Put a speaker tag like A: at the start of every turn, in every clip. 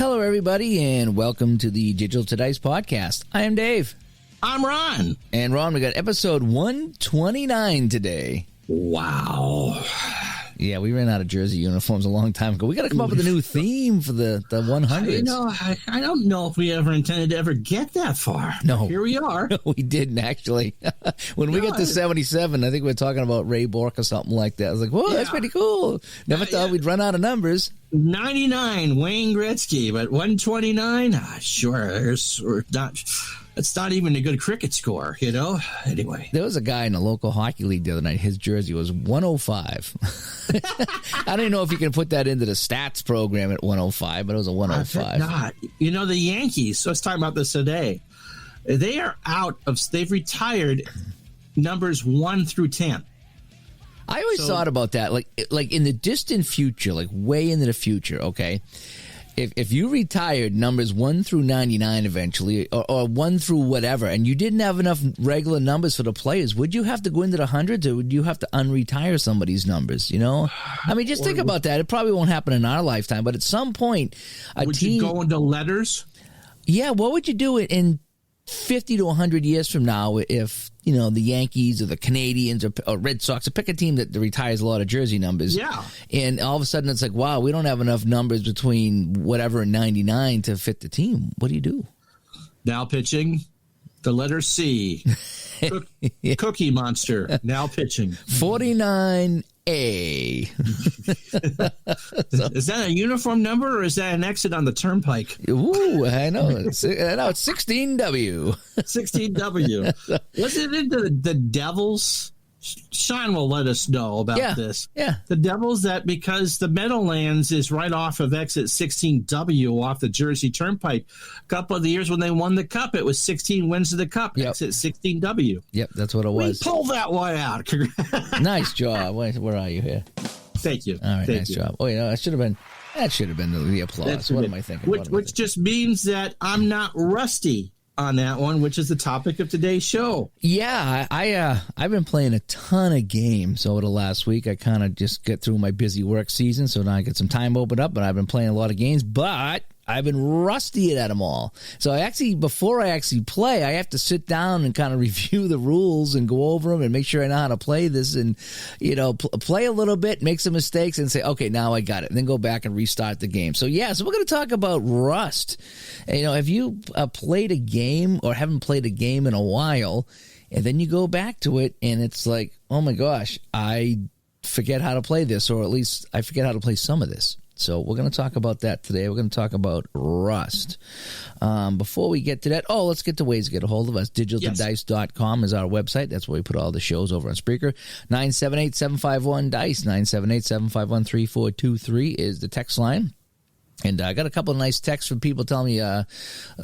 A: Hello, everybody, and welcome to the Digital to Dice podcast. I am Dave.
B: I'm Ron.
A: And Ron, we got episode 129 today.
B: Wow.
A: Yeah, we ran out of jersey uniforms a long time ago. We got to come up with a new theme for the 100s.
B: You know, I don't know if we ever intended to ever get that far.
A: No.
B: Here we are.
A: No, we didn't, actually. When we got to 77, I think we were talking about Ray Bork or something like that. I was like, whoa, that's pretty cool. Never thought we'd run out of numbers.
B: 99, Wayne Gretzky, but 129? Sure, it's not even a good cricket score, you know? Anyway.
A: There was a guy in the local hockey league the other night. His jersey was 105. I don't even know if you can put that into the stats program at 105, but it was a 105.
B: I bet not. You know, the Yankees, let's talk about this today. They've retired numbers 1 through 10.
A: I always thought about that, like in the distant future, like way into the future, okay? If you retired numbers 1 through 99 eventually, or 1 through whatever, and you didn't have enough regular numbers for the players, would you have to go into the hundreds, or would you have to unretire some of these numbers, you know? I mean, just think about that. It probably won't happen in our lifetime, but at some point,
B: would you go into letters?
A: Yeah, what would you do in 50 to 100 years from now if, you know, the Yankees or the Canadians or Red Sox, or pick a team that retires a lot of jersey numbers.
B: Yeah.
A: And all of a sudden it's like, wow, we don't have enough numbers between whatever and 99 to fit the team. What do you do?
B: Now pitching, the letter C. Cookie Monster, now pitching.
A: 49A.
B: Is that a uniform number, or is that an exit on the turnpike?
A: Ooh, I know. It's 16W.
B: 16W. Was it into the Devils? Sean will let us know about this.
A: Yeah.
B: The Devils, that because the Meadowlands is right off of exit 16W off the Jersey Turnpike. A couple of the years when they won the Cup, it was 16 wins of the Cup, exit 16W.
A: Yep, that's what it was.
B: We pulled that one out.
A: Nice job. Where are you here?
B: Thank you.
A: All right,
B: Thank
A: nice
B: you.
A: job. Oh, you know, that should have been the applause. What am I thinking?
B: Which just means that I'm not rusty on that one, which is the topic of today's show.
A: Yeah, I've been playing a ton of games over the last week. I kind of just get through my busy work season, so now I get some time opened up, but I've been playing a lot of games, but I've been rusty at them all. So before I actually play, I have to sit down and kind of review the rules and go over them and make sure I know how to play this, and, you know, play a little bit, make some mistakes, and say, okay, now I got it, and then go back and restart the game. So we're going to talk about Rust. And, you know, if you played a game or haven't played a game in a while, and then you go back to it, and it's like, oh my gosh, I forget how to play this, or at least I forget how to play some of this. So we're going to talk about that today. We're going to talk about Rust. Before we get to that, let's get to ways to get a hold of us. DigitalToDice.com is our website. That's where we put all the shows over on Spreaker. 978-751-DICE. 978-751-3423 is the text line. And I got a couple of nice texts from people telling me a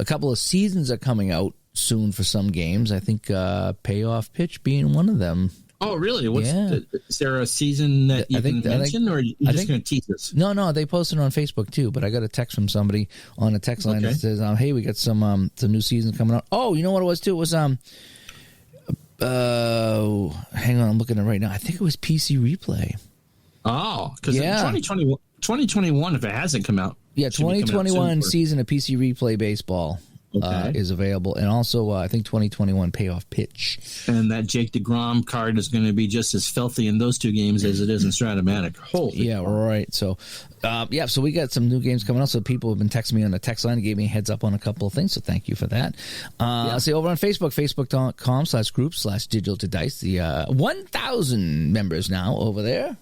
A: couple of seasons are coming out soon for some games. I think Payoff Pitch being one of them.
B: Oh, really? Is there a season that you can mention, or are you just going to tease us?
A: No, they posted it on Facebook too, but I got a text from somebody on the text line that says, hey, we got some new season coming out. Oh, you know what it was too? It was, hang on, I'm looking at it right now. I think it was PC Replay.
B: Oh, because 2021, if it hasn't come out.
A: Yeah, 2021 season of PC Replay Baseball. Is available, and also I think 2021 Payoff Pitch.
B: And that Jake DeGrom card is going to be just as filthy in those two games as it is in Stratomatic. Holy
A: right. So, so we got some new games coming out. So people have been texting me on the text line and gave me a heads up on a couple of things. So thank you for that. I'll say over on Facebook, facebook.com/group/digital-to-dice. The 1,000 members now over there.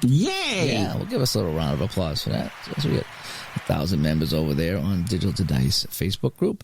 B: Yay!
A: Yeah, we'll give us a little round of applause for that. So we got 1,000 members over there on Digital to Dice Facebook group.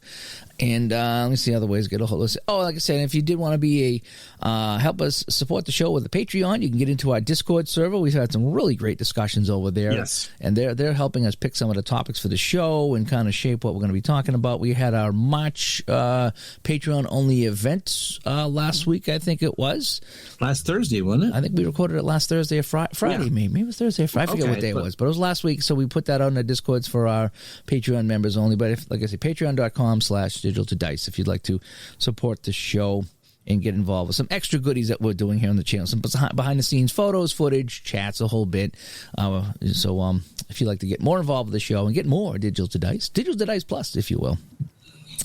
A: And let me see other ways to get a hold of us. Oh, like I said, if you did want to be help us support the show with a Patreon, you can get into our Discord server. We've had some really great discussions over there.
B: Yes.
A: And they're helping us pick some of the topics for the show and kind of shape what we're going to be talking about. We had our March Patreon-only event last week, I think it was.
B: Last Thursday, wasn't it?
A: I think we recorded it last Thursday or Friday, maybe. It was Thursday or Friday. I forget what day it was. But it was last week, so we put that on the Discords for our Patreon members only. But like I say, patreon.com/digital-to-dice if you'd like to support the show. and get involved with some extra goodies that we're doing here on the channel. Some behind-the-scenes photos, footage, chats, a whole bit. So if you'd like to get more involved with the show and get more Digital to Dice Plus, if you will.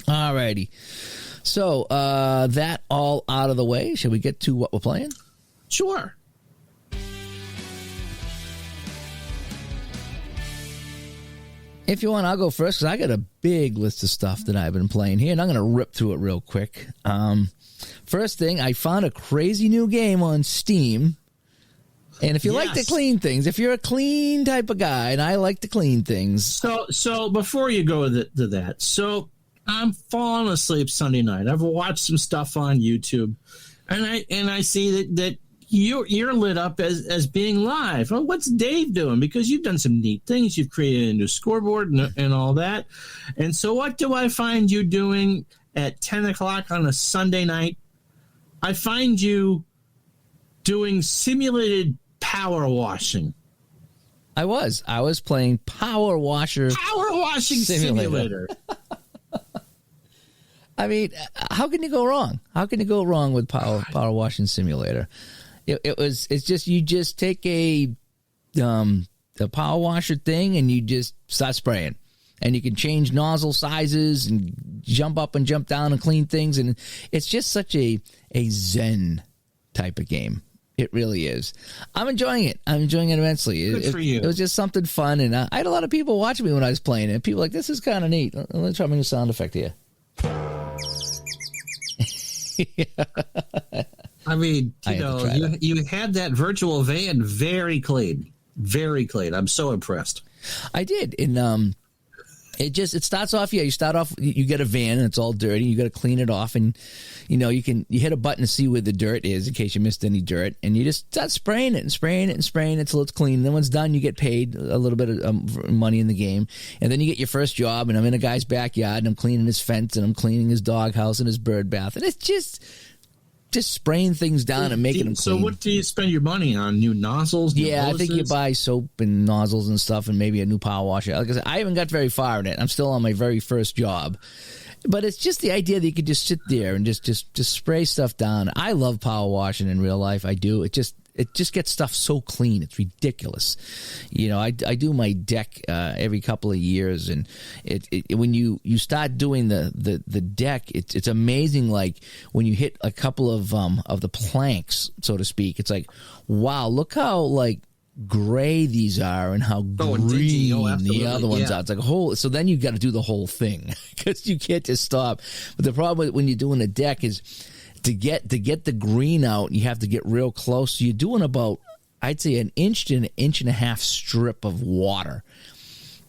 A: All righty. So that all out of the way. Shall we get to what we're playing?
B: Sure.
A: If you want, I'll go first because I got a big list of stuff that I've been playing here, and I'm going to rip through it real quick. First thing, I found a crazy new game on Steam. And if you like to clean things, if you're a clean type of guy, and I like to clean things.
B: So before you go to that, so I'm falling asleep Sunday night. I've watched some stuff on YouTube, and I see that you're lit up as being live. Well, what's Dave doing? Because you've done some neat things. You've created a new scoreboard and all that. And so what do I find you doing at 10 o'clock on a Sunday night? I find you doing simulated power washing.
A: I was playing Power Washing Simulator. I mean, how can you go wrong? How can you go wrong with Power Washing Simulator? It's just you just take the power washer thing and you just start spraying, and you can change nozzle sizes and jump up and jump down and clean things, and it's just such a Zen type of game. It really is. I'm enjoying it. I'm enjoying it immensely.
B: Good for you.
A: It was just something fun, and I had a lot of people watching me when I was playing it. People were like, this is kind of neat. Let me try my new sound effect here.
B: I mean, you had that virtual van very clean. Very clean. I'm so impressed.
A: I did. And it starts off, you start off, you get a van and it's all dirty. You got to clean it off, and you hit a button to see where the dirt is in case you missed any dirt, and you just start spraying it until it's clean. And then when it's done, you get paid a little bit of money in the game, and then you get your first job, and I'm in a guy's backyard and I'm cleaning his fence and I'm cleaning his doghouse and his bird bath, and it's just spraying things down and making them clean.
B: So what do you spend your money on? New nozzles? New
A: I think you buy soap and nozzles and stuff and maybe a new power washer. Like I said, I haven't got very far in it. I'm still on my very first job. But it's just the idea that you could just sit there and just spray stuff down. I love power washing in real life. I do. It just gets stuff so clean. It's ridiculous. I do my deck every couple of years, and when you start doing the deck, it's amazing. Like when you hit a couple of the planks, so to speak, it's like, wow, look how gray these are and how green the other ones are. It's like so then you got to do the whole thing because you can't just stop. But the problem when you're doing a deck is to get the green out, you have to get real close. So you're doing about, I'd say, an inch to an inch and a half strip of water.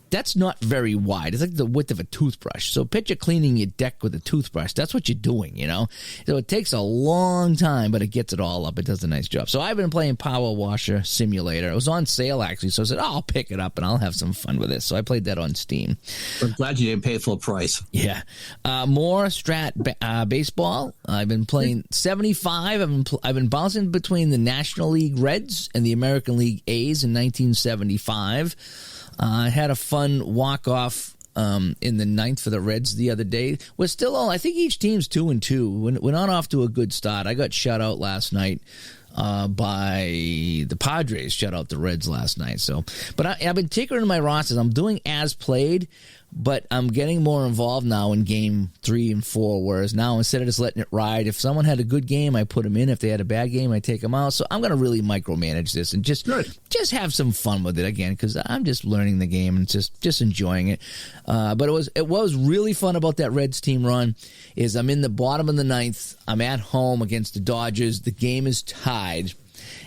A: That's not very wide. It's like the width of a toothbrush. So picture cleaning your deck with a toothbrush. That's what you're doing, So it takes a long time, but it gets it all up. It does a nice job. So I've been playing Power Washer Simulator. It was on sale, actually. So I said, I'll pick it up and I'll have some fun with this. So I played that on Steam.
B: I'm glad you didn't pay full price.
A: Yeah. More Strat baseball. I've been playing 75. I've been bouncing between the National League Reds and the American League A's in 1975. I had a fun walk-off in the ninth for the Reds the other day. We're still I think each team's 2-2. We're not off to a good start. I got shut out last night by the Padres. Shut out the Reds last night. But I've been tinkering my rosters. I'm doing as played, but I'm getting more involved now in game 3 and 4, whereas now instead of just letting it ride, if someone had a good game, I put them in. If they had a bad game, I take them out. So I'm going to really micromanage this and just have some fun with it again, because I'm just learning the game and just enjoying it. But it was really fun about that Reds team run is I'm in the bottom of the ninth. I'm at home against the Dodgers. The game is tied.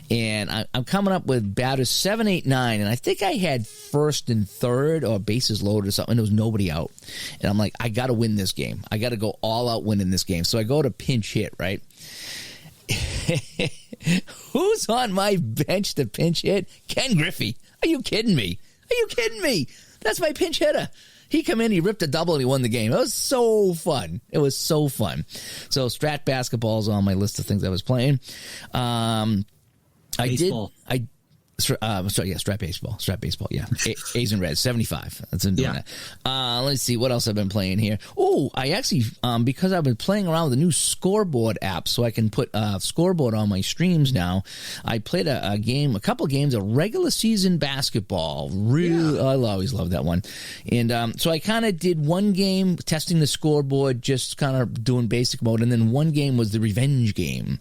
A: And I'm coming up with batters 7, 8, 9, and I think I had first and third or bases loaded or something. There was nobody out, and I'm like, I got to win this game. I got to go all out winning this game. So I go to pinch hit, right? Who's on my bench to pinch hit? Ken Griffey. Are you kidding me? That's my pinch hitter. He come in, he ripped a double, and he won the game. It was so fun. So Strat basketball is on my list of things I was playing.
B: Baseball.
A: Strap baseball. Yeah. A's and Reds, 75. That's been doing that. Let's see what else I've been playing here. Oh, I actually, because I've been playing around with a new scoreboard app, so I can put scoreboard on my streams now. I played a couple games of regular season basketball. I always love that one. And so I kind of did one game testing the scoreboard, just kind of doing basic mode, and then one game was the revenge game.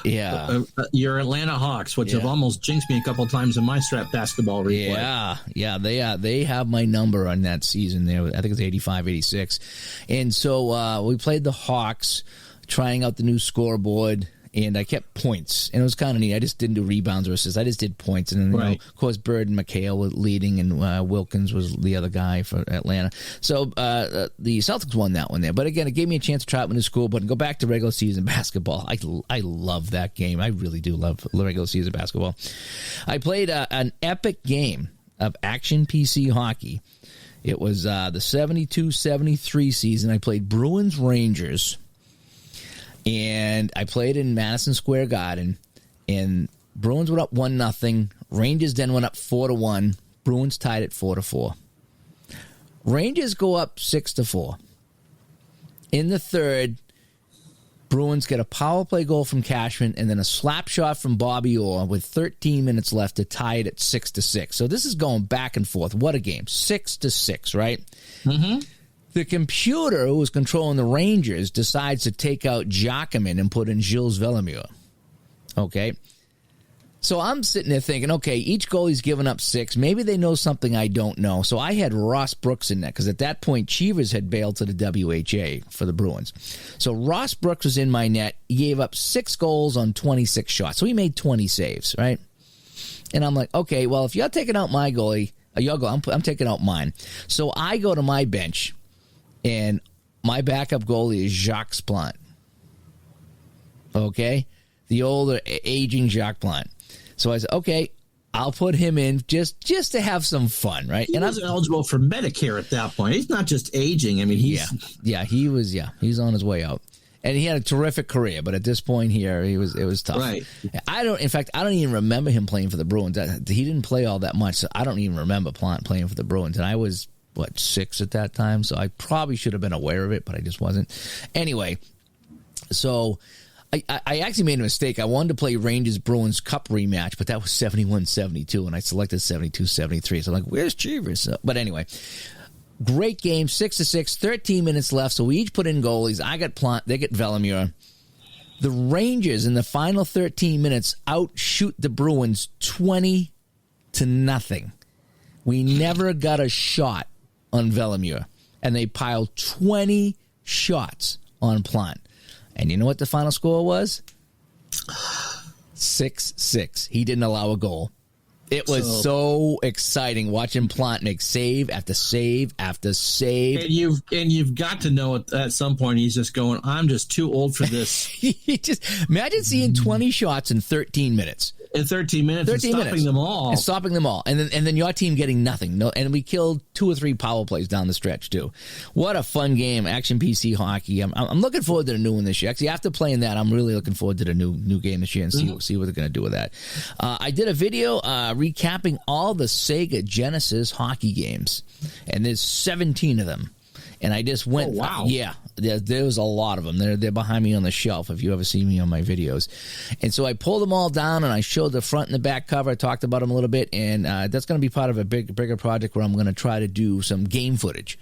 A: Yeah.
B: Your Atlanta Hawks, which have almost jinxed me a couple times in my strap basketball replay.
A: Yeah, they have my number on that season there. I think it's 85, 86. And so we played the Hawks, trying out the new scoreboard, and I kept points. And it was kind of neat. I just didn't do rebounds or assists. I just did points. And then, of course, Bird and McHale were leading, and Wilkins was the other guy for Atlanta. So the Celtics won that one there. But again, it gave me a chance to try out my new scoreboard and go back to regular season basketball. I love that game. I really do love regular season basketball. I played an epic game of action PC hockey. It was the 72-73 season. I played Bruins Rangers. And I played in Madison Square Garden, and Bruins went up 1-0. Rangers then went up 4-1. Bruins tied it 4-4. Rangers go up 6-4. In the third, Bruins get a power play goal from Cashman and then a slap shot from Bobby Orr with 13 minutes left to tie it at 6-6. So this is going back and forth. What a game. 6-6, right? Mm-hmm. The computer who was controlling the Rangers decides to take out Jacquemin and put in Gilles Villemure. Okay? So I'm sitting there thinking, okay, each goalie's given up 6. Maybe they know something I don't know. So I had Ross Brooks in there because at that point, Cheevers had bailed to the WHA for the Bruins. So Ross Brooks was in my net. He gave up 6 goals on 26 shots. So he made 20 saves, right? And I'm like, okay, well, if you're taking out my goalie, I'm taking out mine. So I go to my bench. And my backup goalie is Jacques Plante. Okay? The older, aging Jacques Plante. So I said, okay, I'll put him in just to have some fun, right?
B: He was eligible for Medicare at that point. He's not just aging. I mean, he's...
A: he's on his way out. And he had a terrific career, but at this point here, it was tough.
B: Right.
A: I don't even remember him playing for the Bruins. He didn't play all that much, so I don't even remember Plante playing for the Bruins. And I was... 6 at that time, so I probably should have been aware of it, but I just wasn't. Anyway, so I actually made a mistake. I wanted to play Rangers Bruins Cup rematch, but that was 71-72, and I selected 72-73. So I'm like, where's Cheevers? But anyway, great game, 6-6, 13 minutes left, so we each put in goalies. I got Plante, they get Villemure. The Rangers in the final 13 minutes outshoot the Bruins 20-0. We never got a shot on Villemure, and they piled 20 shots on Plante. And you know what the final score was? 6-6. He didn't allow a goal. It was so exciting watching Plante make save after save after save.
B: And you've got to know at some point he's just going, I'm just too old for this.
A: Imagine seeing 20 shots in 13 minutes.
B: In 13 minutes, 13 and stopping them all.
A: And stopping them all. And then your team getting nothing. No, and we killed 2 or 3 power plays down the stretch, too. What a fun game, action PC hockey. I'm looking forward to the new one this year. Actually, after playing that, I'm really looking forward to the new game this year and see what they're going to do with that. I did a video recapping all the Sega Genesis hockey games. And there's 17 of them. And I just went, yeah, there was a lot of them. They're behind me on the shelf if you ever see me on my videos. And so I pulled them all down and I showed the front and the back cover. I talked about them a little bit, and that's going to be part of a bigger project where I'm going to try to do some game footage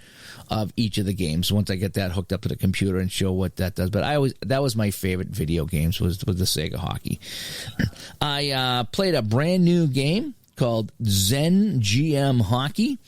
A: of each of the games once I get that hooked up to the computer and show what that does. But that was my favorite video games was the Sega hockey. I played a brand new game called Zen GM Hockey.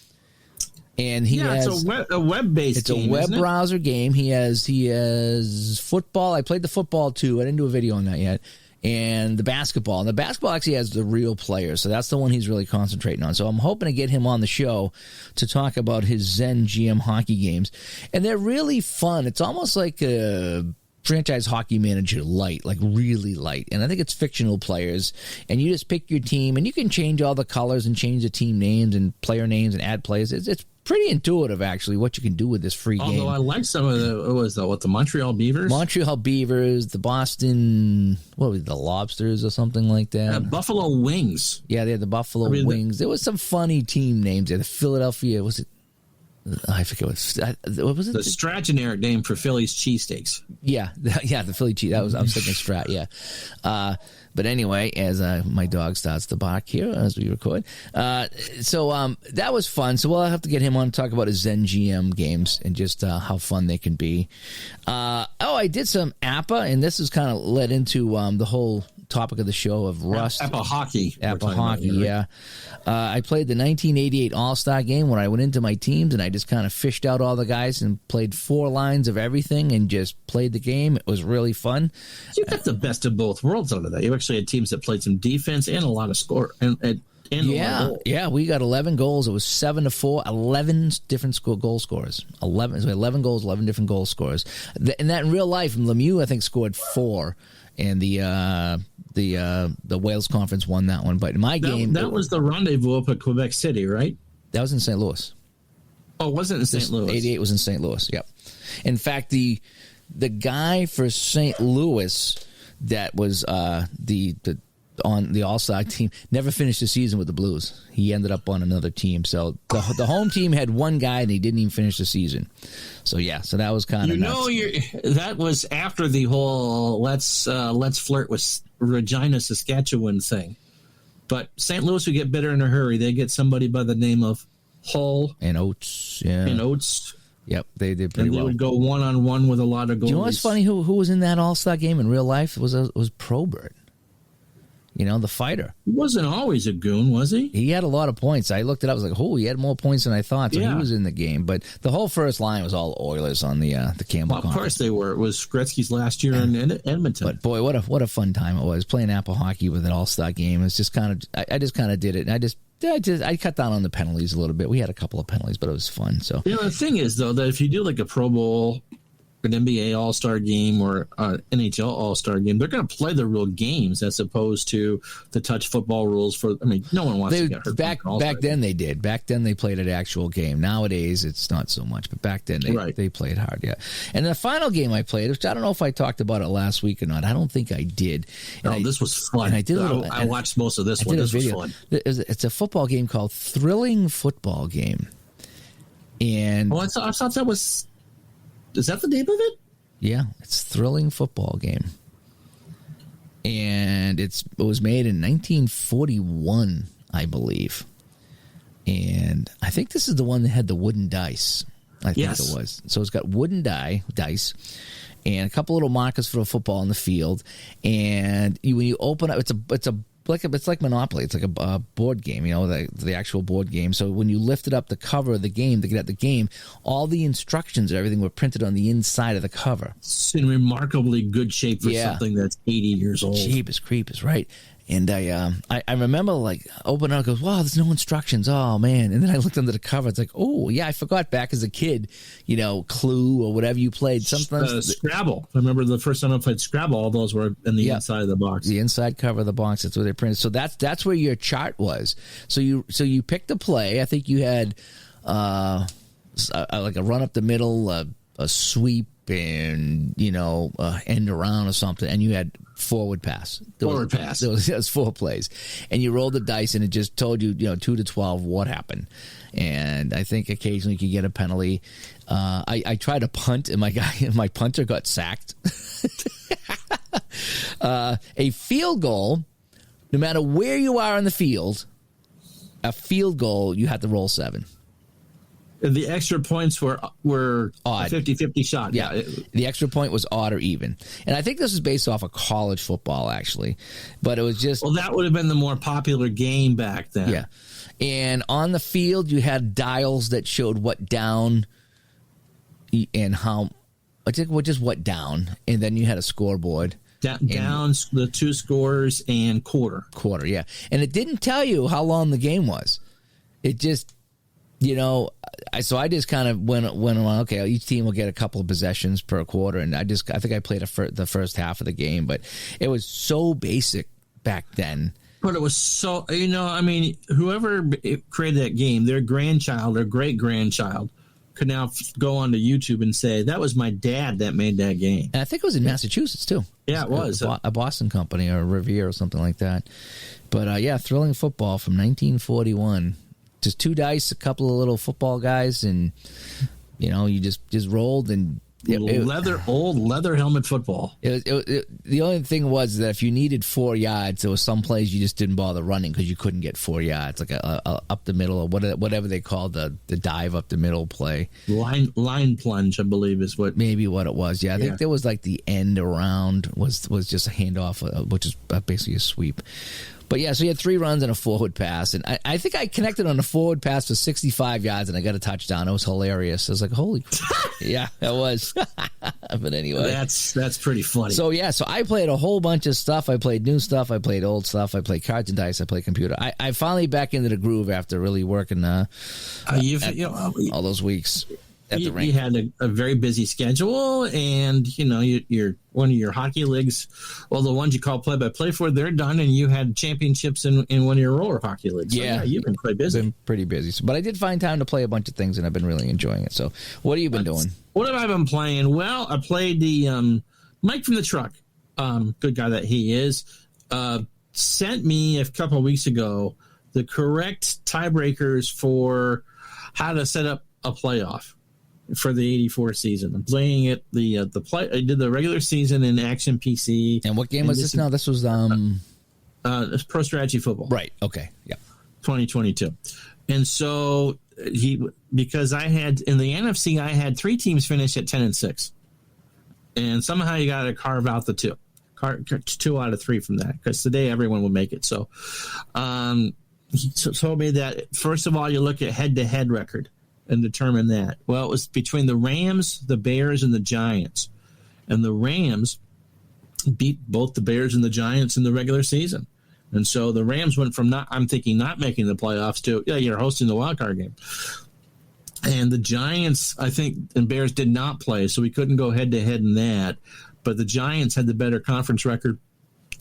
A: And
B: it's a web-based
A: It's
B: game,
A: a web browser game. He has football. I played the football, too. I didn't do a video on that yet. And the basketball. And the basketball actually has the real players. So that's the one he's really concentrating on. So I'm hoping to get him on the show to talk about his Zen GM hockey games. And they're really fun. It's almost like a franchise hockey manager light, like really light. And I think it's fictional players. And you just pick your team, and you can change all the colors and change the team names and player names and add players. It's pretty intuitive, actually, what you can do with this free game.
B: Although I like some of the Montreal Beavers?
A: Montreal Beavers, the Boston, what was it, the Lobsters or something like that?
B: Buffalo Wings.
A: Yeah, they had the Buffalo Wings. There was some funny team names there. The Philadelphia, was it? I forget what was it?
B: The Strat name for Philly's cheesesteaks.
A: Yeah, the Philly cheese. I was thinking Strat. Yeah, but anyway, as my dog starts to bark here as we record, so that was fun. So we'll have to get him on to talk about his Zen GM games and just how fun they can be. I did some APA, and this has kind of led into the whole topic of the show of Rust.
B: APA hockey.
A: APA hockey, yeah. I played the 1988 All-Star game when I went into my teams, and I just kind of fished out all the guys and played 4 lines of everything and just played the game. It was really fun.
B: You got the best of both worlds out of that. You actually had teams that played some defense and a lot of score. And
A: yeah, we got 11 goals. It was 7-4, 11 different goal scorers. 11 goals, 11 different goal scorers. And that in real life, Lemieux, I think, scored 4. And the Wales Conference won that one. But in my game...
B: That was the rendezvous up at Quebec City, right?
A: That was in St. Louis.
B: Oh, it wasn't in St. Louis?
A: 88 was in St. Louis, yep. In fact, the guy for St. Louis that was on the All-Star team never finished the season with the Blues. He ended up on another team. So the home team had one guy, and he didn't even finish the season. So yeah, so that was kind of nuts.
B: That was after the whole let's flirt with Regina, Saskatchewan thing. But St. Louis would get better in a hurry. They get somebody by the name of Hull
A: and Oates. Yeah,
B: and Oates.
A: Yep, they did pretty well.
B: And they would go one-on-one with a lot of goalies.
A: Do you know what's funny? Who was in that All-Star game in real life? It was Probert. You know, the fighter.
B: He wasn't always a goon, was he?
A: He had a lot of points. I looked it up. I was like, oh, he had more points than I thought. So he was in the game. But the whole first line was all Oilers on the Campbell
B: Conference. Of course they were. It was Gretzky's last year in Edmonton.
A: But boy, what a fun time it was playing Apple hockey with an All-Star game. It's just kind of I just kind of did it. And I cut down on the penalties a little bit. We had a couple of penalties, but it was fun. So
B: the thing is, though, that if you do like a Pro Bowl, an NBA All-Star game, or NHL All-Star game, they're going to play the real games as opposed to the touch football rules. No one wants to get hurt.
A: Back then they did. Back then they played an actual game. Nowadays it's not so much, but back then they played hard. Yeah. And the final game I played, which I don't know if I talked about it last week or not. I don't think I did.
B: This was fun. And I watched most of this one. This was fun.
A: It's a football game called Thrilling Football Game. And
B: I thought that was. Is that the name of it?
A: Yeah, it's Thrilling Football Game. And it was made in 1941, I believe. And I think this is the one that had the wooden dice. I think it was. So it's got wooden dice and a couple little markers for a football in the field. And when you open up, it's like Monopoly. It's like a board game, the actual board game. So when you lifted up the cover of the game to get at the game, all the instructions and everything were printed on the inside of the cover.
B: It's in remarkably good shape for something that's 80 years old.
A: Cheap as creep is right. And I remember like opening up, goes, wow, there's no instructions. Oh man! And then I looked under the cover. It's like, oh yeah, I forgot back as a kid, Clue or whatever you played. Sometimes
B: Scrabble. I remember the first time I played Scrabble. All those were in the inside of the box.
A: The inside cover of the box. That's where they printed. So that's where your chart was. So you picked a play. I think you had like a run up the middle, a sweep, and end around or something, and you had forward pass. There was 4 plays, and you rolled the dice, and it just told you 2 to 12 what happened. And I think occasionally you could get a penalty. I tried to punt, and my punter got sacked. A field goal, no matter where you are on the field, a field goal you had to roll 7.
B: The extra points were odd. A 50-50 shot.
A: Yeah. The extra point was odd or even. And I think this is based off of college football, actually. But it was just...
B: Well, that would have been the more popular game back then.
A: Yeah. And on the field, you had dials that showed what down and how... Just what down. And then you had a scoreboard.
B: Down, the 2 scores, and quarter.
A: Quarter, yeah. And it didn't tell you how long the game was. It just... I just kind of went along. Okay, each team will get a couple of possessions per quarter, and I think I played the first half of the game, but it was so basic back then.
B: But it was so, I mean, whoever created that game, their grandchild or great grandchild could now go onto YouTube and say, that was my dad that made that game.
A: And I think it was in Massachusetts too.
B: Yeah, it was
A: a Boston company or Revere or something like that. But thrilling football from 1941. Just two dice, a couple of little football guys, and you just rolled and
B: old leather helmet football.
A: The only thing was that if you needed 4 yards, there was some plays you just didn't bother running because you couldn't get 4 yards, like a up the middle or whatever they call the dive up the middle play.
B: Line plunge, I believe, is what
A: maybe what it was. Yeah, I think there was like the end around was just a handoff, which is basically a sweep. But yeah, so you had 3 runs and a forward pass, and I think I connected on the forward pass for 65 yards, and I got a touchdown. It was hilarious. I was like, "Holy crap!" Yeah, it was. But anyway,
B: that's pretty funny.
A: So so I played a whole bunch of stuff. I played new stuff. I played old stuff. I played cards and dice. I played computer. I finally back into the groove after really working all those weeks.
B: You had a very busy schedule, and you're one of your hockey leagues, well, the ones you call play-by-play for, they're done, and you had championships in one of your roller hockey leagues. So, yeah, you've been quite busy.
A: Been pretty busy, but I did find time to play a bunch of things, and I've been really enjoying it. So, what have you been doing?
B: What have I been playing? Well, I played the Mike from the Truck, good guy that he is, sent me a couple of weeks ago the correct tiebreakers for how to set up a playoff for the 84 season. I'm playing it I did the regular season in Action PC.
A: And what game was this now? This was
B: Pro Strategy Football.
A: Right. Okay. Yeah.
B: 2022. And so because I had in the NFC, I had 3 teams finish at 10-6. And somehow you got to carve out the 2. 2 out of 3 from that, because today everyone will make it. So he told me that first of all, you look at head-to-head record and determine that. Well, it was between the Rams, the Bears, and the Giants. And the Rams beat both the Bears and the Giants in the regular season. And so the Rams went from not making the playoffs to, you're hosting the wild card game. And the Giants, I think, and Bears did not play, so we couldn't go head-to-head in that. But the Giants had the better conference record,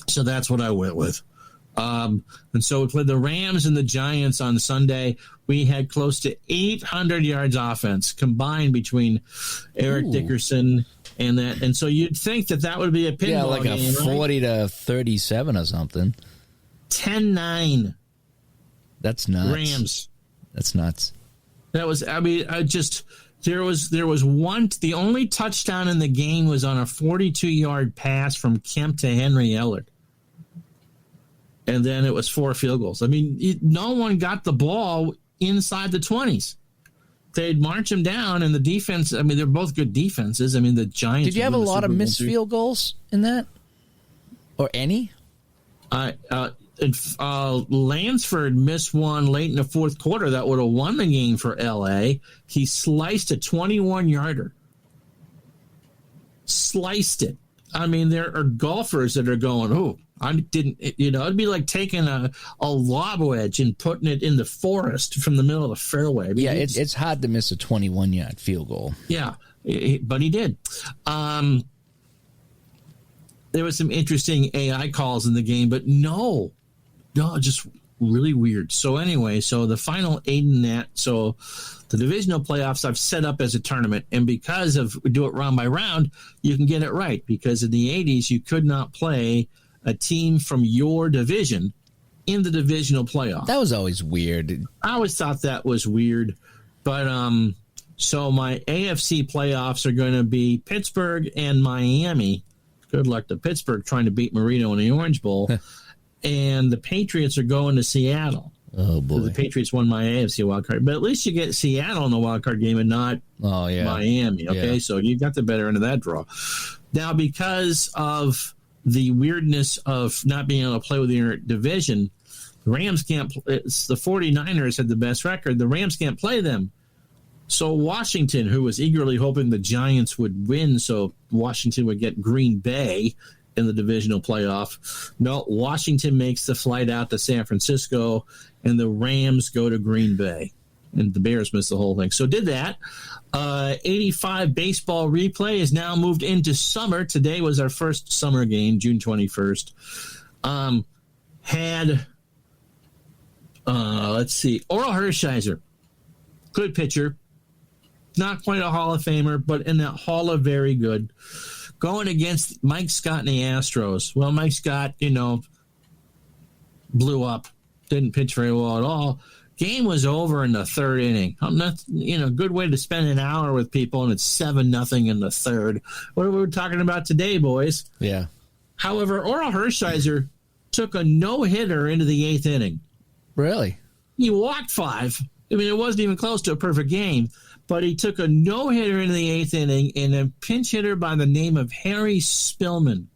B: so that's what I went with. And so we played the Rams and the Giants on Sunday. We had close to 800 yards offense combined between Eric Dickerson and that. And so you'd think that would be a pinball game,
A: a 40 to 37 or something.
B: 10-9.
A: That's nuts.
B: Rams.
A: That's nuts.
B: That was, there was one, the only touchdown in the game was on a 42-yard pass from Kemp to Henry Ellard. And then it was 4 field goals. I mean, no one got the ball inside the 20s. They'd march them down, and the defense, I mean, they're both good defenses. I mean, the Giants.
A: Did you have a lot of missed field goals in that? Or any?
B: Lansford missed one late in the fourth quarter that would have won the game for L.A. He sliced a 21-yarder. Sliced it. I mean, there are golfers that are going, oh, I didn't, it'd be like taking a lob wedge and putting it in the forest from the middle of the fairway. I mean,
A: it's hard to miss a 21-yard field goal.
B: Yeah, but he did. There was some interesting AI calls in the game, but no, just really weird. So anyway, the final 8 in that, so the divisional playoffs I've set up as a tournament, and because we do it round by round, you can get it right, because in the 80s you could not play a team from your division in the divisional playoff.
A: That was always weird.
B: I always thought that was weird. But so my AFC playoffs are going to be Pittsburgh and Miami. Good luck to Pittsburgh trying to beat Marino in the Orange Bowl. And the Patriots are going to Seattle.
A: Oh, boy.
B: So the Patriots won my AFC wildcard. But at least you get Seattle in the wildcard game and not Miami. Okay, so you got the better end of that draw. Now, because of the weirdness of not being able to play with your division, the Rams can't. It's the 49ers had the best record. The Rams can't play them. So Washington, who was eagerly hoping the Giants would win, so Washington would get Green Bay in the divisional playoff. No, Washington makes the flight out to San Francisco, and the Rams go to Green Bay. and the Bears missed the whole thing. So did that. 85 baseball replay is now moved into summer. Today was our first summer game, June 21st. Let's see, Oral Hershiser, good pitcher. Not quite a Hall of Famer, but in that Hall of Very Good. Going against Mike Scott and the Astros. Well, Mike Scott, blew up. Didn't pitch very well at all. Game was over in the third inning. Good way to spend an hour with people, and it's 7-0 in the third. What are we talking about today, boys?
A: Yeah.
B: However, Oral Hershiser took a no-hitter into the eighth inning.
A: Really?
B: He walked 5. I mean, it wasn't even close to a perfect game. But he took a no-hitter into the eighth inning, and a pinch hitter by the name of Harry Spillman,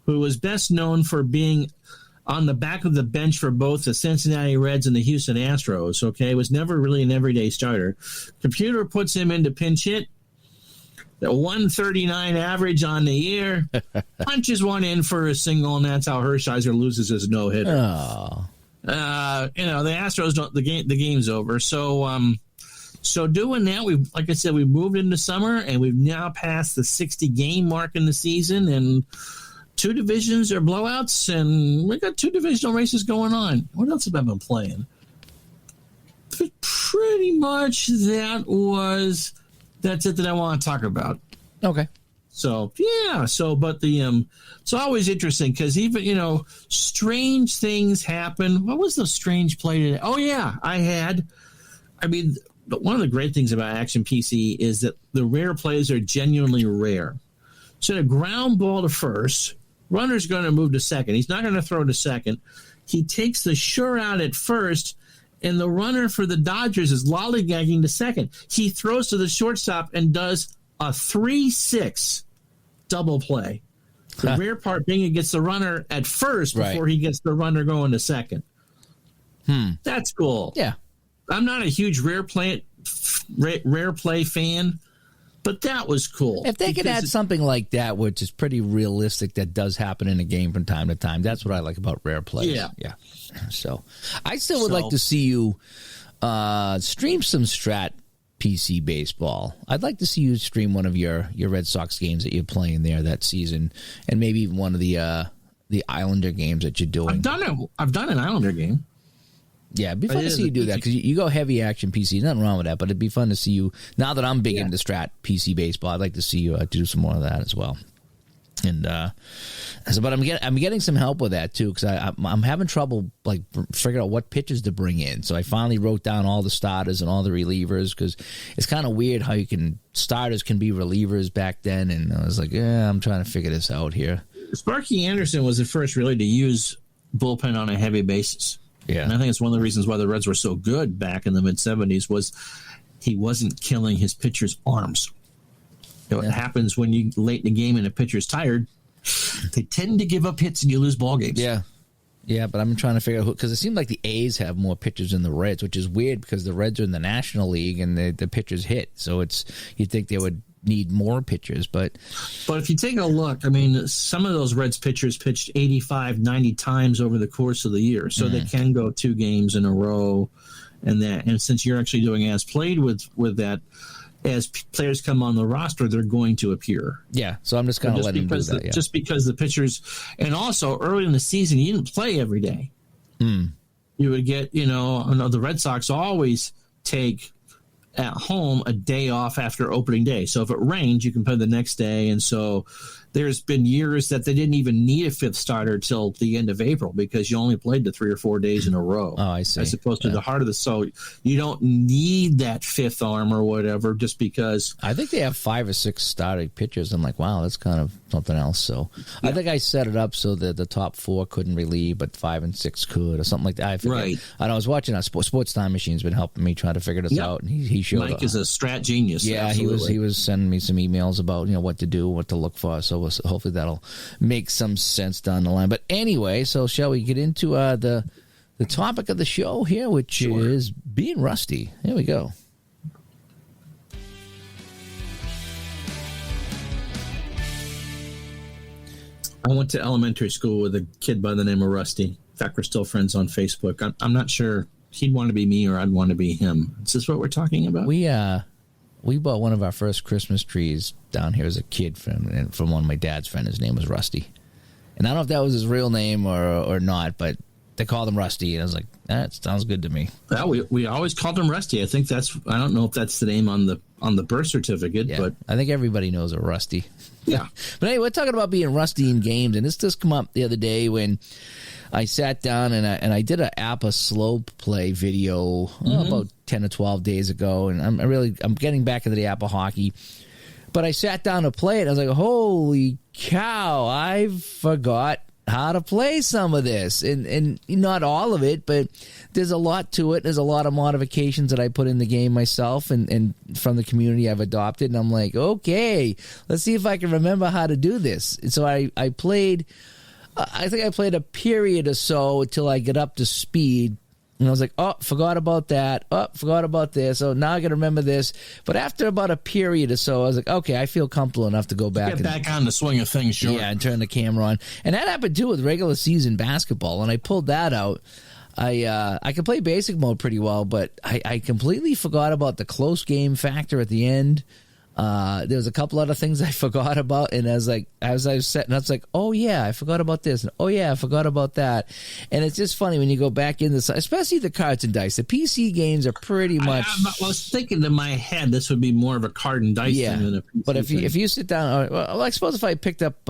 B: who was best known for being on the back of the bench for both the Cincinnati Reds and the Houston Astros, okay? Was never really an everyday starter. Computer puts him into pinch hit. The 139 average on the year. Punches one in for a single, and that's how Hershiser loses his no-hitter.
A: Oh.
B: The Astros don't. The game's over. So doing that, like I said, we moved into summer, and we've now passed the 60-game mark in the season, and 2 divisions are blowouts, and we got 2 divisional races going on. What else have I been playing? Pretty much that's it that I want to talk about.
A: Okay.
B: So, yeah. But it's always interesting because even, strange things happen. What was the strange play today? Oh, yeah, but one of the great things about Action PC is that the rare plays are genuinely rare. So a ground ball to first, runner's going to move to second. He's not going to throw to second. He takes the sure out at first, and the runner for the Dodgers is lollygagging to second. He throws to the shortstop and does a 3-6 double play. The rare part being he gets the runner at first before he gets the runner going to second. That's cool.
A: Yeah.
B: I'm not a huge rare play fan, but that was cool.
A: If they could add something like that, which is pretty realistic, that does happen in a game from time to time, that's what I like about rare plays. Yeah. So I still would like to see you stream some Strat PC baseball. I'd like to see you stream one of your Red Sox games that you're playing there that season, and maybe even one of the Islander games that you're doing.
B: I've done an Islander game.
A: Yeah, it'd be fun to see you do that because you go heavy action PC. Nothing wrong with that, but it'd be fun to see you. Now that I'm big into Strat PC baseball, I'd like to see you do some more of that as well. And but I'm getting some help with that too because I'm having trouble figuring out what pitches to bring in. So I finally wrote down all the starters and all the relievers because it's kind of weird how starters can be relievers back then. And I was like, I'm trying to figure this out here.
B: Sparky Anderson was the first really to use bullpen on a heavy basis.
A: Yeah,
B: and I think it's one of the reasons why the Reds were so good back in the mid-'70s was he wasn't killing his pitcher's arms. What happens when you late in the game and a pitcher's tired, they tend to give up hits and you lose ball games.
A: Yeah, but I'm trying to figure out because it seems like the A's have more pitchers than the Reds, which is weird because the Reds are in the National League and the pitchers hit. So you'd think they would need more pitchers, but
B: if you take a look, I mean, some of those Reds pitchers pitched 85, 90 times over the course of the year, so they can go 2 games in a row, and since you're actually doing as played with that, as players come on the roster, they're going to appear.
A: Yeah, so I'm just going to let him do that.
B: Just because the pitchers, and also early in the season, you didn't play every day. You would get, the Red Sox always take at home a day off after opening day. So if it rains, you can play the next day. And so there's been years that they didn't even need a 5th starter till the end of April because you only played the 3 or 4 days in a row.
A: Oh, I see.
B: As opposed to the heart of the so you don't need that 5th arm or whatever just because.
A: I think they have 5 or 6 starting pitchers. I'm like, wow, that's kind of something else. So I think I set it up so that the top 4 couldn't relieve, but 5 and 6 could or something like that. I forget. Right. And I was watching Sports Time Machine's been helping me try to figure this out. And he showed
B: Mike is a strat genius.
A: Yeah, he was sending me some emails about what to do, what to look for. So hopefully that'll make some sense down the line. But anyway, so shall we get into the topic of the show here, which is being rusty. Here we go.
B: I went to elementary school with a kid by the name of Rusty. In fact, we're still friends on Facebook. I'm not sure he'd want to be me or I'd want to be him. Is this what we're talking about?
A: We bought one of our first Christmas trees down here as a kid from one of my dad's friends. His name was Rusty. And I don't know if that was his real name or not, but they called him Rusty. And I was like, that sounds good to me.
B: Well, we always called him Rusty. I think I don't know if that's the name on the birth certificate,
A: yeah,
B: but
A: I think everybody knows a Rusty.
B: Yeah.
A: But anyway, we're talking about being rusty in games. And this just come up the other day when I sat down and I did an APA slow play video about 10 or 12 days ago, and I'm getting back into the APA hockey. But I sat down to play it. I was like, holy cow, I forgot how to play some of this. And not all of it, but there's a lot to it. There's a lot of modifications that I put in the game myself and from the community I've adopted. And I'm like, okay, let's see if I can remember how to do this. And so I played... I think I played a period or so until I get up to speed. And I was like, oh, forgot about that. Oh, forgot about this. Oh, now I got to remember this. But after about a period or so, I was like, okay, I feel comfortable enough to go back.
B: Get back on the swing of things, sure.
A: Yeah, and turn the camera on. And that happened too with regular season basketball. And I pulled that out. I can play basic mode pretty well, but I completely forgot about the close game factor at the end. There was a couple other things I forgot about, and as I was setting up, it's like, oh yeah, I forgot about this, and oh yeah, I forgot about that. And it's just funny when you go back in this, especially the cards and dice. The PC games are pretty much.
B: I was thinking in my head this would be more of a card and dice thing than a PC
A: but if you sit down, well, I suppose if I picked up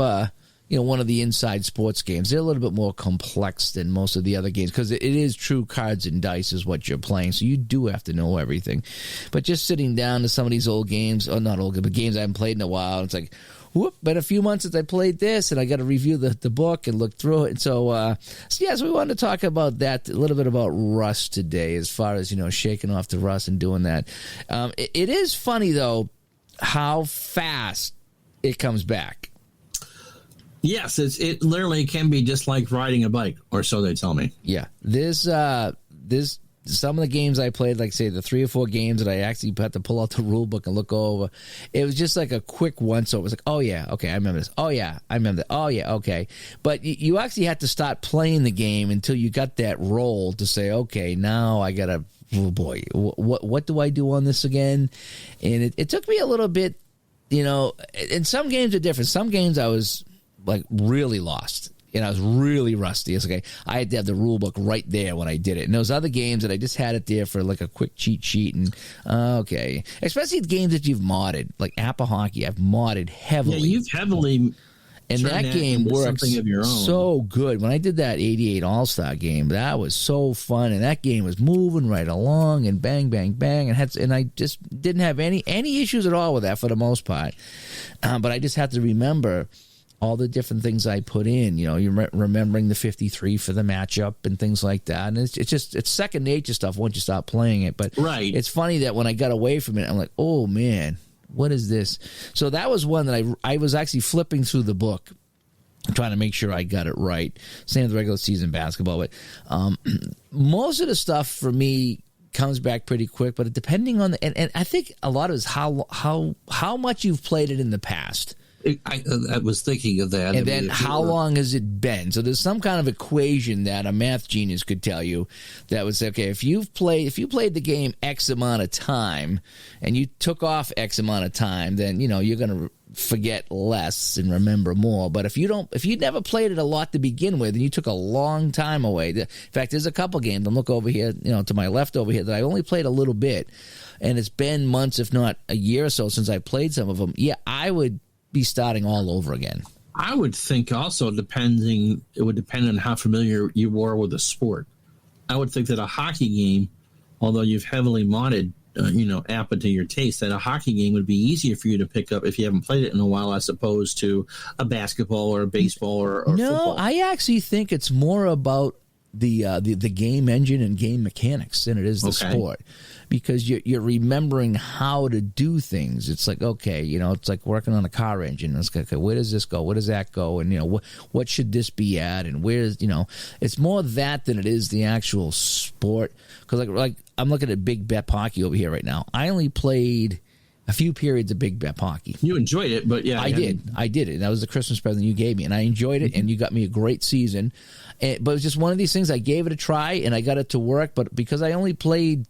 A: one of the inside sports games, they're a little bit more complex than most of the other games because it is true cards and dice is what you're playing. So you do have to know everything. But just sitting down to some of these old games, or not old, but games I haven't played in a while, it's like, whoop, been a few months since I played this, and I got to review the book and look through it. And so we wanted to talk about that, a little bit about Rust today, as far as, shaking off the rust and doing that. It is funny, though, how fast it comes back.
B: Yes, it literally can be just like riding a bike, or so they tell me.
A: Yeah, this some of the games I played, like say the 3 or 4 games that I actually had to pull out the rule book and look over. It was just like a quick one, so it was like, oh yeah, okay, I remember this. Oh yeah, I remember that. Oh yeah, okay. But you actually had to start playing the game until you got that roll to say, okay, now I gotta. Oh boy, what do I do on this again? And it took me a little bit, And some games are different. Some games I was like really lost, and I was really rusty. It's okay. I had to have the rule book right there when I did it. And those other games that I just had it there for like a quick cheat sheet, and okay, especially the games that you've modded, like APA Hockey. I've modded heavily.
B: Yeah, you've heavily.
A: And that game works so good. When I did that 88 All-Star game, that was so fun, and that game was moving right along, and bang, bang, bang, and I just didn't have any issues at all with that for the most part. But I just had to remember all the different things I put in, you're remembering the 53 for the matchup and things like that. And it's second nature stuff once you start playing it. But
B: right.
A: It's funny that when I got away from it, I'm like, oh man, what is this? So that was one that I was actually flipping through the book, trying to make sure I got it right. Same with regular season basketball. But most of the stuff for me comes back pretty quick, but depending on and I think a lot of it is how much you've played it in the past.
B: I was thinking of that.
A: And then how long has it been? So there's some kind of equation that a math genius could tell you that would say, okay, if you played the game X amount of time and you took off X amount of time, then, you're going to forget less and remember more. But if you never played it a lot to begin with and you took a long time away. In fact, there's a couple games. I'm looking over here, to my left over here that I only played a little bit. And it's been months, if not a year or so since I played some of them. Yeah, I would be starting all over again.
B: I would think also it would depend on how familiar you were with the sport. I would think that a hockey game, although you've heavily modded, APA to your taste, that a hockey game would be easier for you to pick up if you haven't played it in a while, as opposed to a basketball or a baseball or
A: no,
B: football.
A: I actually think it's more about the game engine and game mechanics than it is the sport, because you're remembering how to do things. It's like, okay, it's like working on a car engine. It's like, okay, where does this go? Where does that go? And what should this be at? And where's it's more that than it is the actual sport. Because like I'm looking at Big Bet Hockey over here right now. I only played a few periods of Big Bep hockey.
B: You enjoyed it, but yeah.
A: I did it. That was the Christmas present you gave me, and I enjoyed it, and you got me a great season. But it was just one of these things. I gave it a try, and I got it to work, but because I only played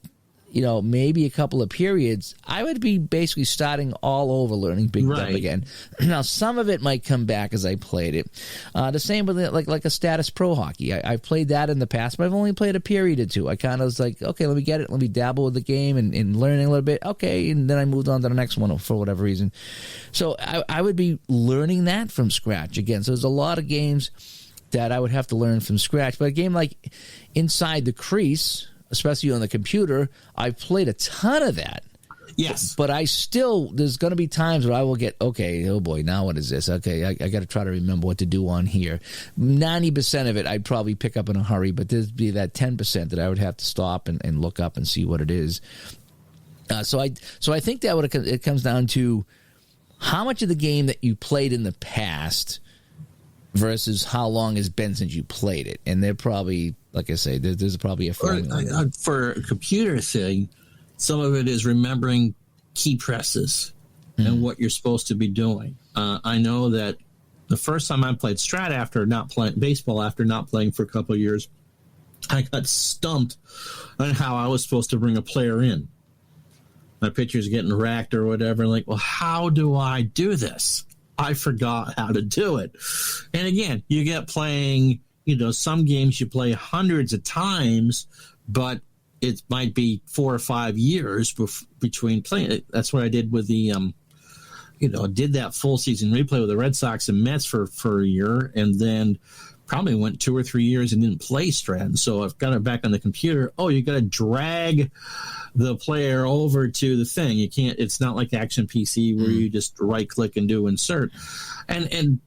A: maybe a couple of periods, I would be basically starting all over learning Big Bep again. Now, some of it might come back as I played it. The same with like a status pro hockey. I've played that in the past, but I've only played a period or two. I kind of was like, okay, let me get it. Let me dabble with the game and learning a little bit. Okay, and then I moved on to the next one for whatever reason. So I would be learning that from scratch again. So there's a lot of games that I would have to learn from scratch. But a game like Inside the Crease, especially on the computer, I've played a ton of that.
B: Yes.
A: But there's going to be times where I will get, okay, oh boy, now what is this? Okay, I got to try to remember what to do on here. 90% of it I'd probably pick up in a hurry, but there'd be that 10% that I would have to stop and look up and see what it is. So I think that it comes down to how much of the game that you played in the past versus how long has been since you played it. And they're probably, like I say, there's probably a formula.
B: For a computer thing, some of it is remembering key presses and what you're supposed to be doing. I know that the first time I played Strat after not playing baseball, after not playing for a couple of years, I got stumped on how I was supposed to bring a player in. My pitcher's getting racked or whatever. Like, well, how do I do this? I forgot how to do it. And again, you get playing, some games you play hundreds of times, but it might be 4 or 5 years between playing. That's what I did with the, did that full season replay with the Red Sox and Mets for a year, and then probably went 2 or 3 years and didn't play Strat. So I've got it back on the computer. Oh, you got to drag the player over to the thing. You can't. It's not like Action PC where you just right click and do insert. And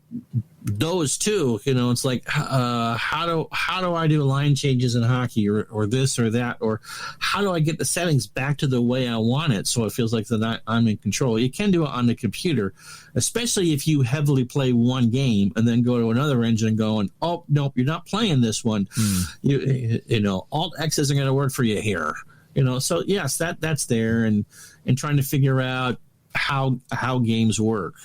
B: those two, it's like how do I do line changes in hockey or this or that, or how do I get the settings back to the way I want it so it feels like that I'm in control. You can do it on the computer, especially if you heavily play one game and then go to another engine going, oh nope, you're not playing this one. Alt X isn't going to work for you here. So yes, that's there, and trying to figure out how games work.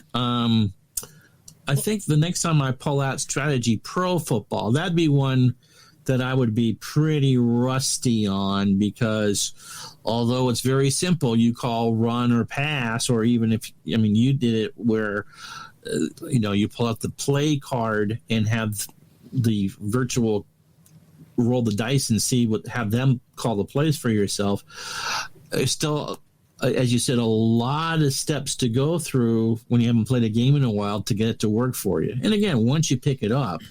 B: I think the next time I pull out Strategy Pro Football, that'd be one that I would be pretty rusty on, because although it's very simple, you call run or pass, or even you did it where, you pull out the play card and have the virtual roll the dice and have them call the plays for yourself. It's still, as you said, a lot of steps to go through when you haven't played a game in a while to get it to work for you. And again, once you pick it up.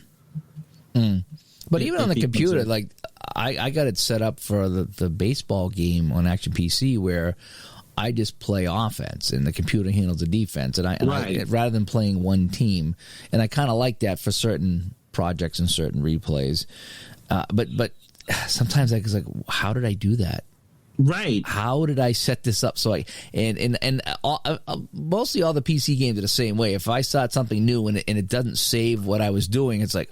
A: But even on the computer, like I got it set up for the baseball game on Action PC where I just play offense and the computer handles the defense. And I rather than playing one team. And I kind of like that for certain projects and certain replays. But sometimes I was like, how did I do that?
B: Right.
A: How did I set this up? So mostly all the PC games are the same way. If I start something new and it doesn't save what I was doing, it's like,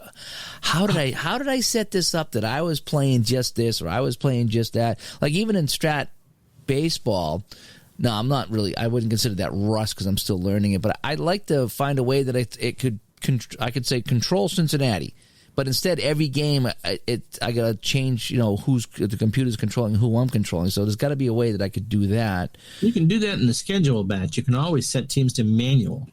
A: how did I set this up that I was playing just this or I was playing just that? Like even in Strat Baseball, no, I'm not really. I wouldn't consider that rust because I'm still learning it. But I'd like to find a way that I could say control Cincinnati. But instead, every game, I got to change, who's the computer's controlling, who I'm controlling. So there's got to be a way that I could do that.
B: You can do that in the schedule batch. You can always set teams to manual.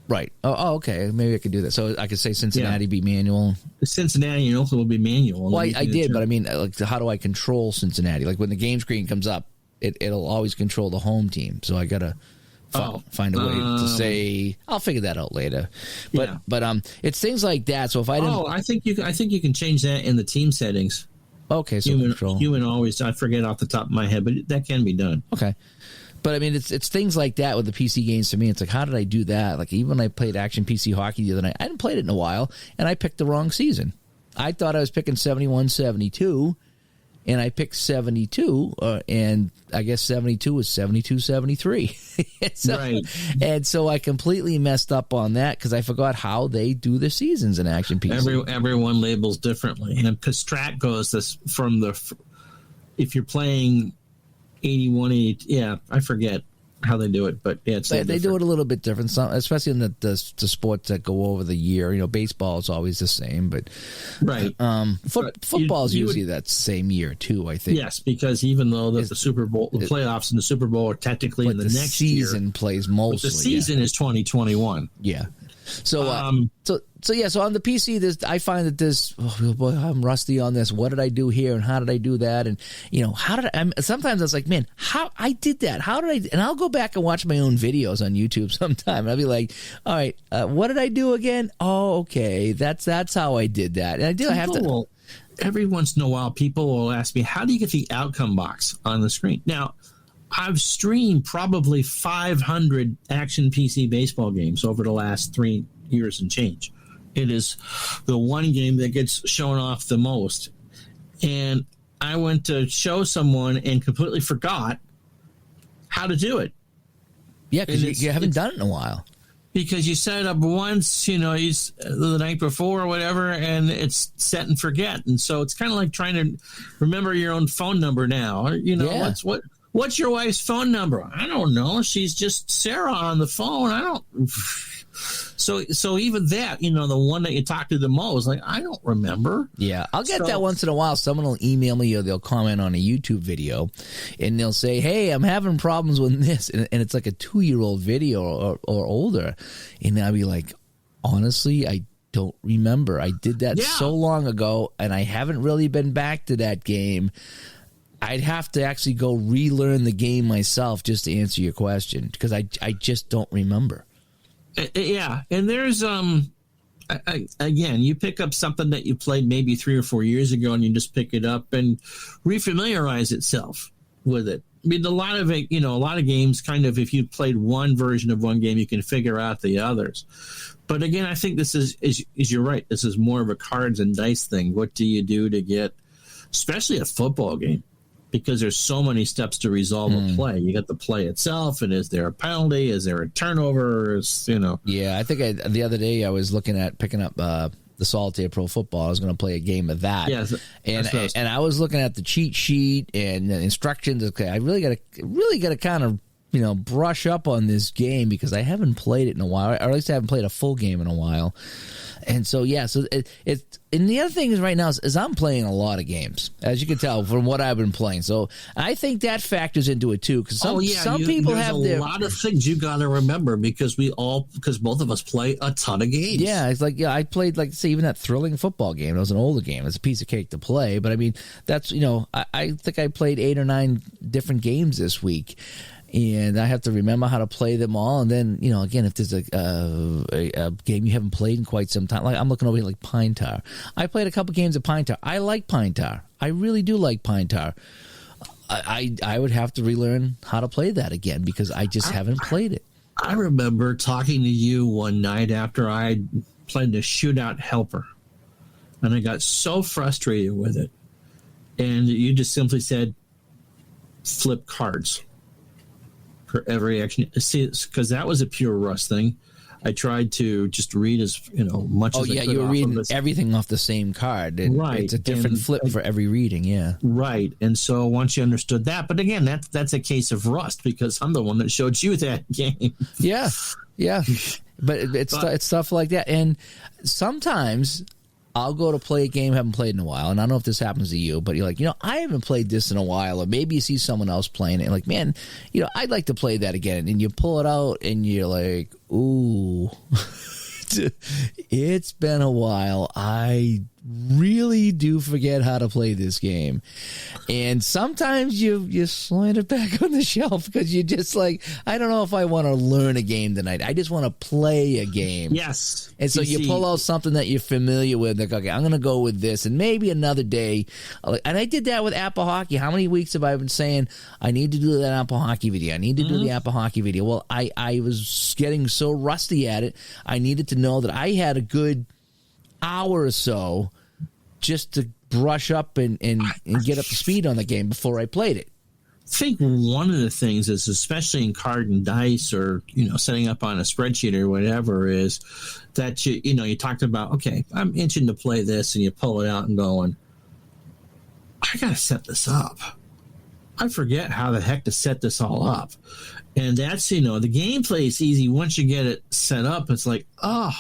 A: Right. Oh, okay. Maybe I could do that. So I could say Cincinnati be manual.
B: Cincinnati also will be manual.
A: Well, I did, but I mean, like, how do I control Cincinnati? Like when the game screen comes up, it'll always control the home team. So I got to find a way to say. I'll figure that out later. But it's things like that. So if I didn't,
B: I think you can change that in the team settings.
A: Okay, so
B: human always. I forget off the top of my head, but that can be done.
A: Okay, but I mean it's things like that with the PC games. To me, it's like, how did I do that? Like even when I played Action PC Hockey the other night, I hadn't played it in a while, and I picked the wrong season. I thought I was picking 71-72. And I picked 72, and I guess 72 was 72-73. And so I completely messed up on that because I forgot how they do the seasons in Action PC.
B: Everyone labels differently. And because Strat goes this from if you're playing 81, I forget. how they do it, but yeah, it's
A: they do it a little bit different, especially in the sports that go over the year. Baseball is always the same, but
B: right.
A: Football is usually that same year too, I think.
B: Yes, because even though the Super Bowl, the playoffs and the Super Bowl are technically in the next year,
A: the season plays mostly.
B: But the season is 2021.
A: Yeah. So on the PC, I find that this. Oh boy, I'm rusty on this. What did I do here, and how did I do that? And how did I? Sometimes I was like, man, how I did that? How did I? And I'll go back and watch my own videos on YouTube sometime. And I'll be like, all right, what did I do again? Oh, okay, that's how I did that. And I have to.
B: Every once in a while, people will ask me, how do you get the outcome box on the screen? Now, I've streamed probably 500 action PC baseball games over the last 3 years and change. It is the one game that gets shown off the most. And I went to show someone and completely forgot how to do it.
A: Yeah, because you haven't done it in a while.
B: Because you set it up once, the night before or whatever, and it's set and forget. And so it's kind of like trying to remember your own phone number now. What's your wife's phone number? I don't know. She's just Sarah on the phone. I don't. So even that, the one that you talk to the most, like, I don't remember.
A: Yeah, I'll get that once in a while. Someone will email me or they'll comment on a YouTube video, and they'll say, "Hey, I'm having problems with this," and it's like a 2-year-old video or older, and I'll be like, honestly, I don't remember. I did that so long ago, and I haven't really been back to that game. I'd have to actually go relearn the game myself just to answer your question, because I just don't remember.
B: Yeah, and there's again, you pick up something that you played maybe 3 or 4 years ago, and you just pick it up and refamiliarize itself with it. I mean, a lot of it, a lot of games, kind of, if you played one version of one game, you can figure out the others. But again, I think this is you're right. This is more of a cards and dice thing. What do you do to get, especially a football game? Because there's so many steps to resolve a play. You got the play itself, and is there a penalty? Is there a turnover?
A: Yeah, I think the other day I was looking at picking up the Solitaire Pro Football. I was going to play a game of that.
B: Yeah,
A: and I was looking at the cheat sheet and the instructions. Okay, I really got to kind of brush up on this game because I haven't played it in a while, or at least I haven't played a full game in a while. And so, and the other thing is right now is I'm playing a lot of games, as you can tell from what I've been playing. So I think that factors into it too, because some people have
B: a lot of things you got to remember because both of us play a ton of games.
A: Yeah, it's like I played even that thrilling football game. It was an older game. It's a piece of cake to play, but I mean that's I think I played 8 or 9 different games this week. And I have to remember how to play them all. And then, again, if there's a game you haven't played in quite some time, like I'm looking over here like Pine Tar. I played a couple games of Pine Tar. I like Pine Tar. I really do like Pine Tar. I would have to relearn how to play that again because I just haven't played it.
B: I remember talking to you one night after I played the Shootout Helper. And I got so frustrated with it. And you just simply said, flip cards. For every action, see, because that was a pure Rust thing. I tried to just read as much as I could. Oh yeah,
A: you were reading everything off the same card.
B: Right,
A: it's a different flip for every reading. Yeah,
B: right. And so once you understood that, but again, that's a case of Rust because I'm the one that showed you that game.
A: Yeah. But it's stuff like that, and sometimes I'll go to play a game I haven't played in a while, and I don't know if this happens to you, but you're like, I haven't played this in a while, or maybe you see someone else playing it, and like, man, I'd like to play that again, and you pull it out, and you're like, ooh, it's been a while. I really do forget how to play this game. And sometimes you slide it back on the shelf because you're just like, I don't know if I want to learn a game tonight. I just want to play a game.
B: Yes.
A: And so you pull out something that you're familiar with. Like, okay, I'm going to go with this. And maybe another day. And I did that with Apple Hockey. How many weeks have I been saying, I need to do that Apple Hockey video? I need to do the Apple Hockey video. Well, I was getting so rusty at it. I needed to know that I had a good hour or so just to brush up and get up to speed on the game before I played it.
B: I think one of the things is, especially in card and dice or, setting up on a spreadsheet or whatever, is that you talked about, okay, I'm itching to play this, and you pull it out and going, I got to set this up. I forget how the heck to set this all up. And that's, the gameplay is easy. Once you get it set up, it's like, oh,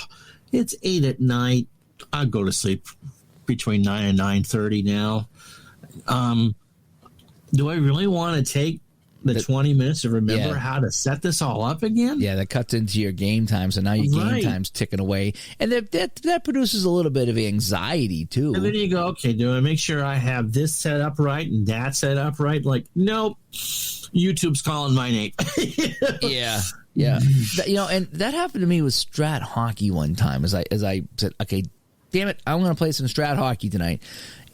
B: it's 8 at night. I'll go to sleep between 9 and 9:30 now. Do I really want to take the 20 minutes to remember how to set this all up again?
A: Yeah, that cuts into your game time, so now your game time's ticking away. And that produces a little bit of anxiety, too.
B: And then you go, okay, do I make sure I have this set up right and that set up right? Like, nope, YouTube's calling my name.
A: Yeah. And that happened to me with Strat Hockey one time as I said, okay, damn it, I'm going to play some Strat Hockey tonight.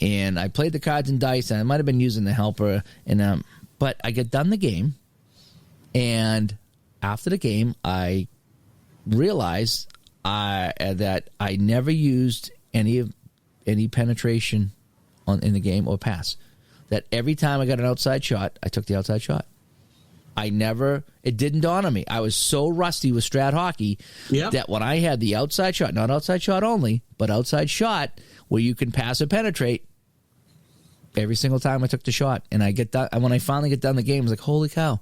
A: And I played the cards and dice, and I might have been using the helper, and but I get done the game, and after the game, I realized that I never used any penetration in the game or pass. That every time I got an outside shot, I took the outside shot. It didn't dawn on me. I was so rusty with Strat Hockey that when I had the outside shot, not outside shot only, but outside shot where you can pass or penetrate, every single time I took the shot, and when I finally get done the game, I was like, holy cow,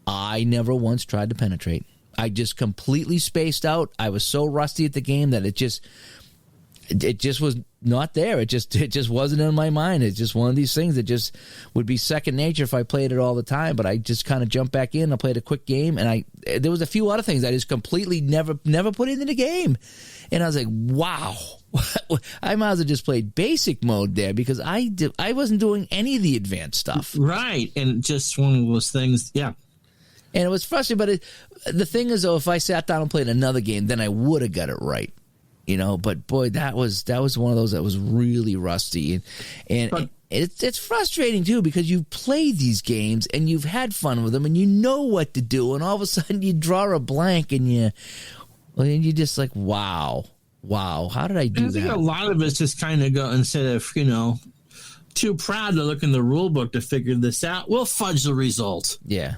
A: I never once tried to penetrate. I just completely spaced out. I was so rusty at the game that it just was not there. It just wasn't in my mind. It's just one of these things that just would be second nature if I played it all the time. But I just kind of jumped back in. I played a quick game, and there was a few other things I just completely never put into the game. And I was like, wow, I might as well just played basic mode there because I wasn't doing any of the advanced stuff.
B: Right, and just one of those things, yeah.
A: And it was frustrating. But the thing is, though, if I sat down and played another game, then I would have got it right. But boy, that was one of those that was really rusty, and it's frustrating too because you've played these games and you've had fun with them and you know what to do, and all of a sudden you draw a blank and you're just like, wow, how did I do that? I think
B: a lot of us just kind of go, instead of too proud to look in the rule book to figure this out, we'll fudge the result.
A: Yeah.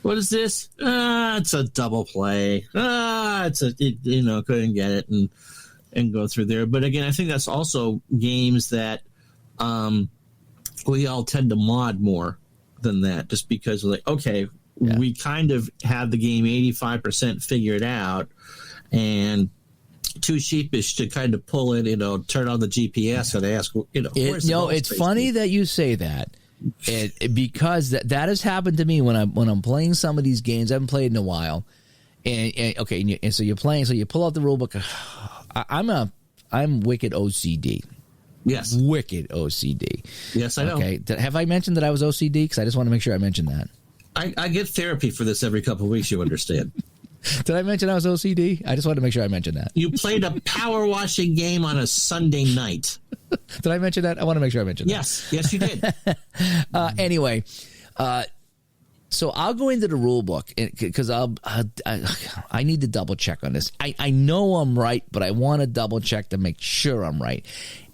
B: What is this? It's a double play. Couldn't get it and go through there. But again, I think that's also games that we all tend to mod more than that, just because we're like, okay, we kind of have the game 85% figured out, and too sheepish to kind of pull it, turn on the GPS and ask,
A: it's funny that you say that. Because that has happened to me when I'm playing some of these games I haven't played in a while, and so you're playing, so you pull out the rule book. I'm wicked OCD.
B: Yes,
A: wicked OCD.
B: Yes, I know.
A: Okay, have I mentioned that I was OCD? Because I just want to make sure I mentioned that.
B: I get therapy for this every couple of weeks. You understand?
A: Did I mention I was OCD? I just wanted to make sure I mentioned that.
B: You played a power washing game on a Sunday night.
A: Did I mention that? I want to make sure I mentioned that.
B: Yes, you did.
A: Anyway, so I'll go into the rule book because I need to double check on this. I know I'm right, but I want to double check to make sure I'm right.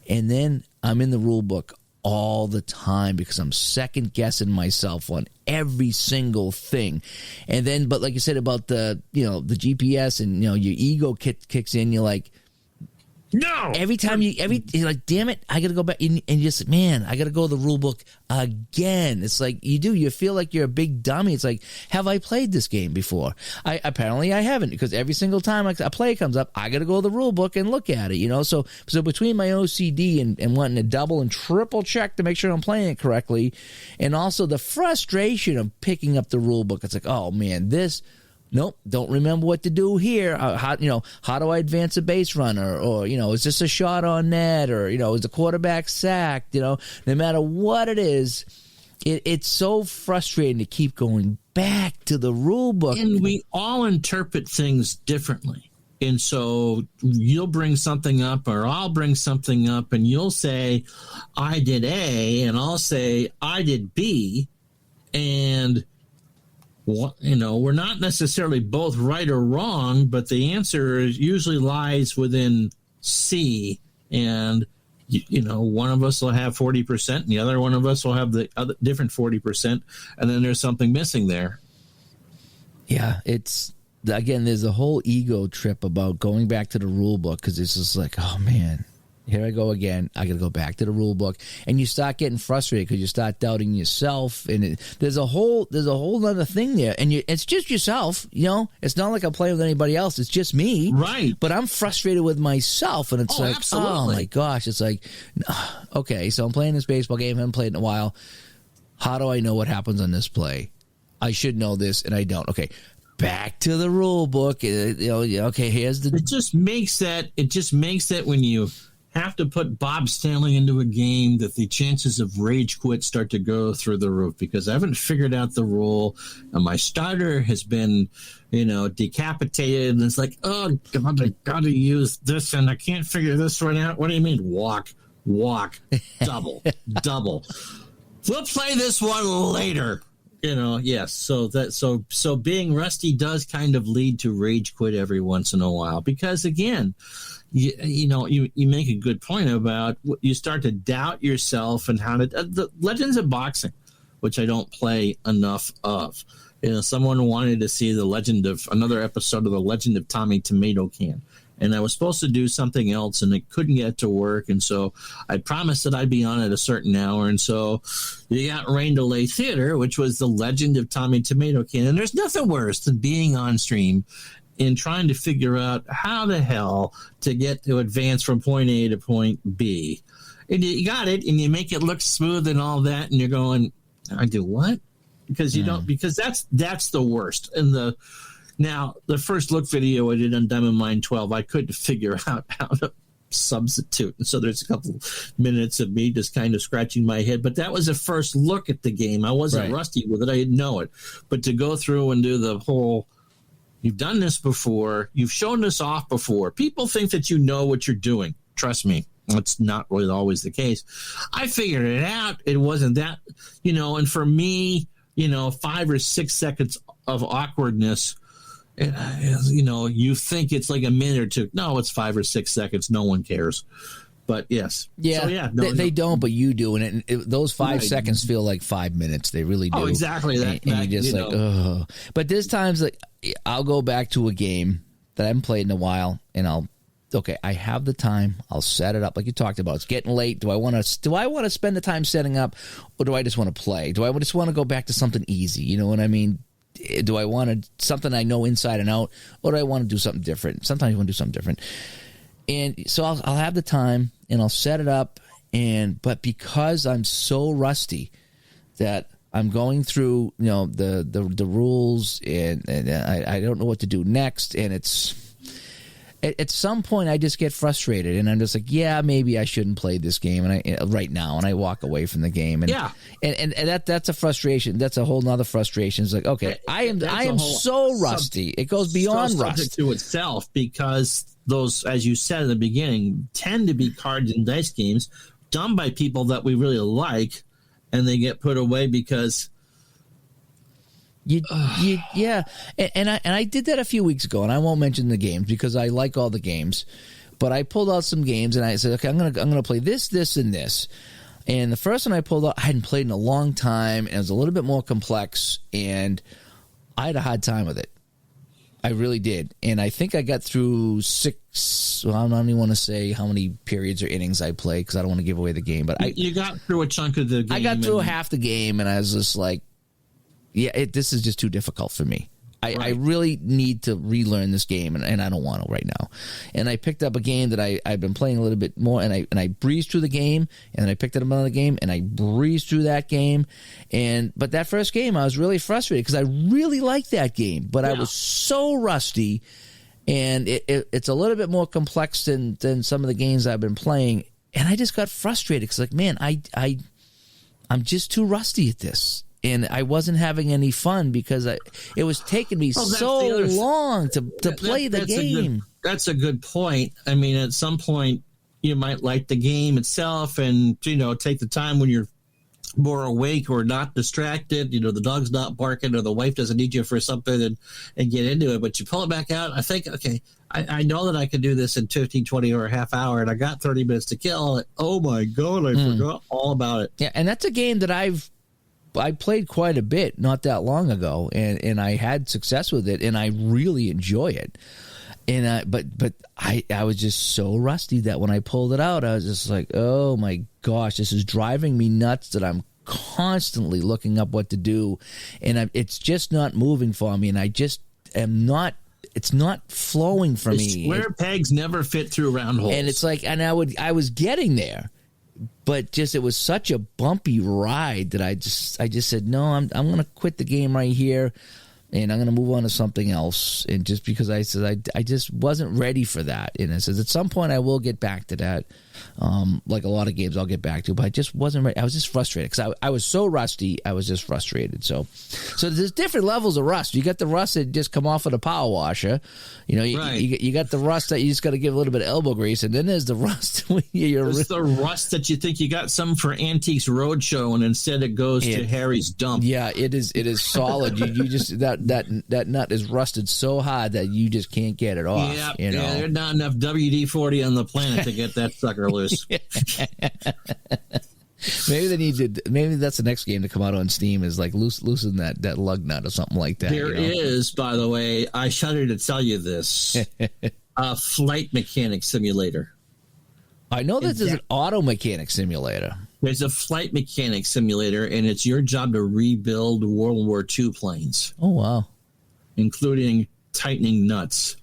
A: And then I'm in the rule book all the time because I'm second guessing myself on every single thing. And then, but like you said about the GPS and, your ego kicks in, you're like,
B: no.
A: You're like, damn it, I got to go back. And you're just, man, I got to go to the rule book again. It's like you feel like you're a big dummy. It's like, have I played this game before? Apparently I haven't, because every single time a play comes up, I got to go to the rule book and look at it, So between my OCD and wanting to double and triple check to make sure I'm playing it correctly, and also the frustration of picking up the rule book, it's like, oh man, nope, don't remember what to do here. How do I advance a base runner? Or, is this a shot on net? Or, is the quarterback sacked? No matter what it is, it's so frustrating to keep going back to the rule book.
B: And we all interpret things differently. And so you'll bring something up, or I'll bring something up, and you'll say, I did A, and I'll say, I did B. And we're not necessarily both right or wrong, but the answer usually lies within C. And, one of us will have 40%, and the other one of us will have the other different 40%, and then there's something missing there.
A: Yeah, there's a whole ego trip about going back to the rule book, because it's just like, oh man, Here I go again. I got to go back to the rule book, and you start getting frustrated because you start doubting yourself. And there's a whole other thing there, and it's just yourself. It's not like I'm playing with anybody else. It's just me,
B: right?
A: But I'm frustrated with myself, and it's like,
B: absolutely.
A: oh my gosh, it's like, okay, so I'm playing this baseball game. I haven't played in a while. How do I know what happens on this play? I should know this, and I don't. Okay. Back to the rule book. Okay, here's the.
B: It just makes that when you have to put Bob Stanley into a game, that the chances of rage quit start to go through the roof, because I haven't figured out the rule, and my starter has been, decapitated, and it's like, oh God, I gotta use this, and I can't figure this one out. What do you mean? Walk, double. We'll play this one later. Yes. So being rusty does kind of lead to rage quit every once in a while, because again, you make a good point about you start to doubt yourself and how to the Legends of Boxing, which I don't play enough of. Someone wanted to see another episode of the Legend of Tommy Tomato Can. And I was supposed to do something else, and it couldn't get to work. And so I promised that I'd be on at a certain hour. And so you got Rain Delay Theater, which was the Legend of Tommy Tomato Can. And there's nothing worse than being on stream and trying to figure out how the hell to get to advance from point A to point B. And you got it, and you make it look smooth and all that, and you're going, I do what? Because you don't, because that's the worst. And Now, the first look video I did on Diamond Mine 12, I couldn't figure out how to substitute. And so there's a couple minutes of me just kind of scratching my head. But that was a first look at the game. I wasn't rusty with it. I didn't know it. But to go through and do the whole, you've done this before, you've shown this off before. People think that you know what you're doing. Trust me, that's not really always the case. I figured it out. It wasn't that, and for me, 5 or 6 seconds of awkwardness, you think it's like a minute or two. No, it's 5 or 6 seconds. No one cares. But yes.
A: Yeah. So, they don't, but you do. And those 5 seconds feel like 5 minutes. They really do.
B: Oh, exactly.
A: And you're just oh. But there's times like I'll go back to a game that I haven't played in a while, and I have the time. I'll set it up like you talked about. It's getting late. Do I want to spend the time setting up, or do I just want to play? Do I just want to go back to something easy? You know what I mean? Do I want something I know inside and out, or do I want to do something different? Sometimes you want to do something different. And so I'll have the time, and I'll set it up. But because I'm so rusty that I'm going through, the rules, and I don't know what to do next. And at some point I just get frustrated, and I'm just like, yeah, maybe I shouldn't play this game right now, and I walk away from the game. And that's a frustration. That's a whole nother frustration. It's like, okay, I am so rusty. It goes beyond rust
B: to itself, because those, as you said in the beginning, tend to be cards and dice games done by people that we really like, and they get put away because.
A: Yeah, and I did that a few weeks ago, and I won't mention the games because I like all the games, but I pulled out some games, and I said, okay, I'm gonna play this, and this. And the first one I pulled out, I hadn't played in a long time, and it was a little bit more complex, and I had a hard time with it. I really did, and I think I got through 6. Well, I don't even want to say how many periods or innings I played because I don't want to give away the game. But
B: you got through a chunk of the game.
A: I got through half the game, and I was just like, yeah, this is just too difficult for me. I really need to relearn this game, and I don't want to right now. And I picked up a game that I've been playing a little bit more, and I breezed through the game, and then I picked up another game, and I breezed through that game. But that first game, I was really frustrated because I really liked that game, but I was so rusty, and it's a little bit more complex than some of the games I've been playing, and I just got frustrated because, like, man, I'm just too rusty at this. And I wasn't having any fun because it was taking me so long to play the game.
B: That's a good point. I mean, at some point, you might like the game itself and, take the time when you're more awake or not distracted. The dog's not barking or the wife doesn't need you for something and get into it. But you pull it back out. I think, okay, I know that I can do this in 15, 20 or a half hour, and I got 30 minutes to kill. Oh, my God, I forgot all about it.
A: Yeah, and that's a game that I played quite a bit not that long ago, and I had success with it, and I really enjoy it. And but I was just so rusty that when I pulled it out, I was just like, oh my gosh, this is driving me nuts that I'm constantly looking up what to do, and it's just not moving for me, and I just am not. It's not flowing for me.
B: Square pegs never fit through round holes,
A: and it's like, and I was getting there, but just it was such a bumpy ride that I just said no, I'm going to quit the game right here. And I'm going to move on to something else. And just because I said I just wasn't ready for that. And I said at some point I will get back to that. Like a lot of games I'll get back to. But I just wasn't ready. I was just frustrated because I was so rusty. I was just frustrated. So there's different levels of rust. You got the rust that just come off of the power washer. You know, you got the rust that you just got to give a little bit of elbow grease. And then there's the rust.
B: There's the rust that you think you got some for Antiques Roadshow and instead it goes to Harry's dump.
A: Yeah, it is solid. you just that nut is rusted so hard that you just can't get it off.
B: Yeah,
A: you know?
B: Yeah, there's not enough WD-40 on the planet to get that sucker loose.
A: Maybe they need to. Maybe that's the next game to come out on Steam is like loosen that lug nut or something like that.
B: There is, by the way, I shudder to tell you this, a flight mechanic simulator.
A: I know this is an auto mechanic simulator.
B: There's a flight mechanic simulator, and it's your job to rebuild World War II planes.
A: Oh, wow.
B: Including tightening nuts.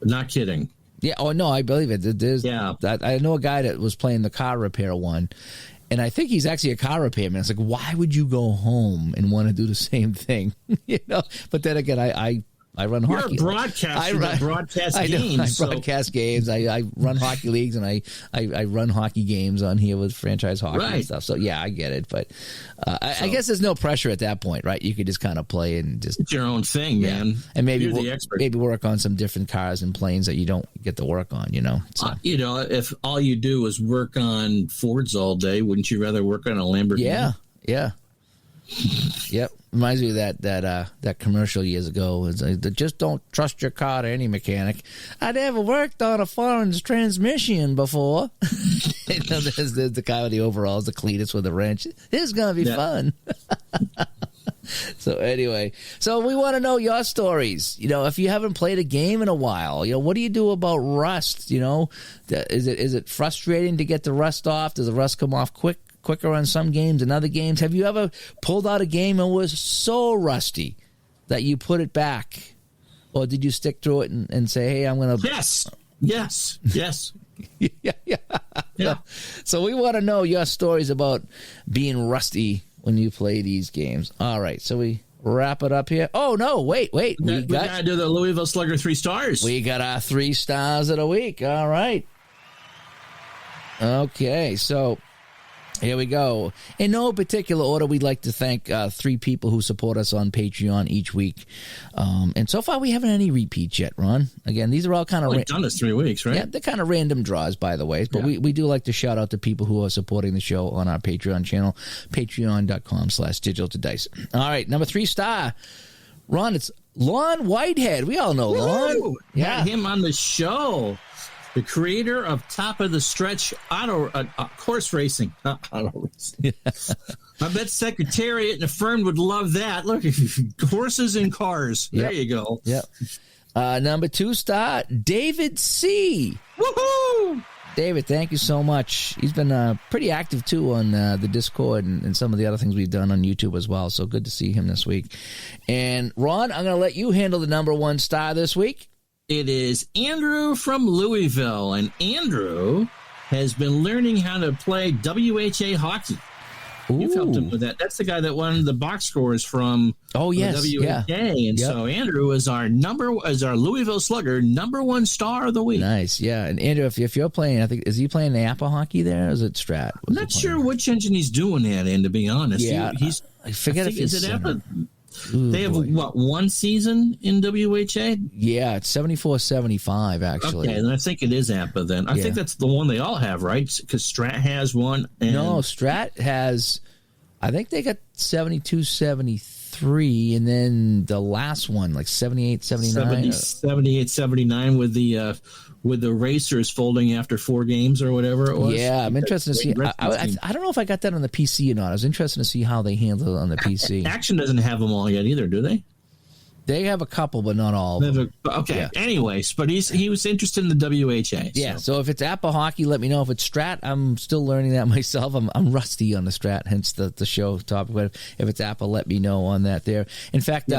B: Not kidding.
A: Yeah. Oh, no, I believe it. I know a guy that was playing the car repair one, and I think he's actually a car repairman. It's like, why would you go home and want to do the same thing? You know. But then again, I run hockey.
B: You're a broadcaster that broadcasts games.
A: I broadcast games. I run hockey leagues, and I run hockey games on here with franchise hockey and stuff. So, yeah, I get it. But I guess there's no pressure at that point, right? You could just kind of play and just...
B: It's your own thing, man.
A: And maybe
B: You're the expert.
A: Maybe work on some different cars and planes that you don't get to work on, you know? So.
B: If all you do is work on Fords all day, wouldn't you rather work on a Lamborghini?
A: Yeah. Yep. Reminds me of that commercial years ago. It's like, just don't trust your car to any mechanic. I never worked on a foreign transmission before. You know, there's the guy with the overalls, the Cletus with the wrench. This is going to be fun. So anyway, we want to know your stories. You know, if you haven't played a game in a while, you know, what do you do about rust? You know, is it frustrating to get the rust off? Does the rust come off quicker on some games than other games? Have you ever pulled out a game and was so rusty that you put it back? Or did you stick through it and say, hey, I'm going to...
B: Yes.
A: Yeah. So we want to know your stories about being rusty when you play these games. All right, so we wrap it up here. Oh, no, wait. We got to
B: do the Louisville Slugger 3 stars.
A: We got our 3 stars of the week. All right. Okay, so... here we go. In no particular order, we'd like to thank 3 people who support us on Patreon each week. And so far, we haven't had any repeats yet, Ron. Again, these are all kind of...
B: We've done this 3 weeks, right?
A: Yeah, they're kind of random draws, by the way. But we do like to shout out to people who are supporting the show on our Patreon channel, patreon.com/digitaltodice. All right, number 3 star. Ron, it's Lon Whitehead. We all know Lon.
B: Yeah. Had him on the show. The creator of Top of the Stretch horse racing. Auto racing. Yeah. I bet Secretariat and the firm would love that. Look, horses and cars. There you go.
A: Yep. Number 2 star, David C.
B: Woohoo!
A: David, thank you so much. He's been pretty active, too, on the Discord and some of the other things we've done on YouTube as well. So good to see him this week. And, Ron, I'm going to let you handle the number 1 star this week.
B: It is Andrew from Louisville, and Andrew has been learning how to play WHA hockey.
A: Ooh.
B: You've helped him with that. That's the guy that won the box scores from WHA. And so Andrew is our Louisville Slugger number 1 star of the week.
A: Nice, yeah. And Andrew, if you're playing, I think, is he playing the Apple hockey there, or is it Strat?
B: I'm not sure which engine he's doing that in, to be honest.
A: Yeah, I forget if it's
B: Apple. They have, one season in WHA?
A: Yeah, it's 74-75, actually.
B: Okay, then I think it is APA then. I think that's the one they all have, right? Because Strat has one.
A: No, Strat has, I think they got 72-73, and then the last one, like 78-79.
B: 78-79 with the racers folding after 4 games or whatever it was.
A: Yeah, I'm interested to see. I don't know if I got that on the PC or not. I was interested to see how they handle it on the PC.
B: Action doesn't have them all yet either, do they?
A: They have a couple, but not all of them.
B: Okay.
A: Yeah.
B: Anyways, but he was interested in the WHA.
A: Yeah. So if it's Apple Hockey, let me know. If it's Strat, I'm still learning that myself. I'm rusty on the Strat, hence the show topic. But if it's Apple, let me know on that there. In fact,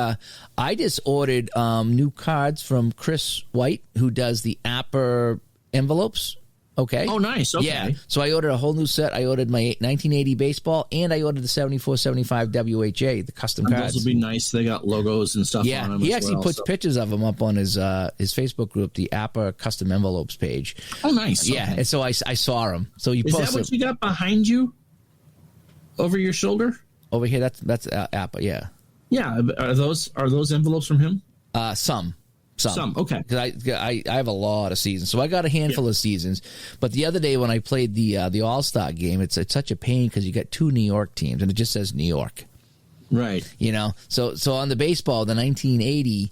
A: I just ordered new cards from Chris White, who does the Apple envelopes. Okay.
B: Oh, nice. Okay.
A: Yeah. So I ordered a whole new set. I ordered my 1980 baseball, and I ordered the 74-75 WHA, the custom cards.
B: Those will be nice. They got logos and stuff on them.
A: He actually puts pictures of them up on his Facebook group, the Appa Custom Envelopes page.
B: Oh, nice.
A: Yeah. Okay. And so I saw him. So you
B: Is
A: posted.
B: that what you got behind you? Over your shoulder?
A: Over here, that's Appa. Yeah.
B: Yeah. Are those envelopes from him?
A: Some.
B: Okay.
A: Because I have a lot of seasons, so I got a handful of seasons. But the other day when I played the All-Star game, it's such a pain because you got two New York teams, and it just says New York.
B: Right.
A: You know, so on the baseball, the 1980,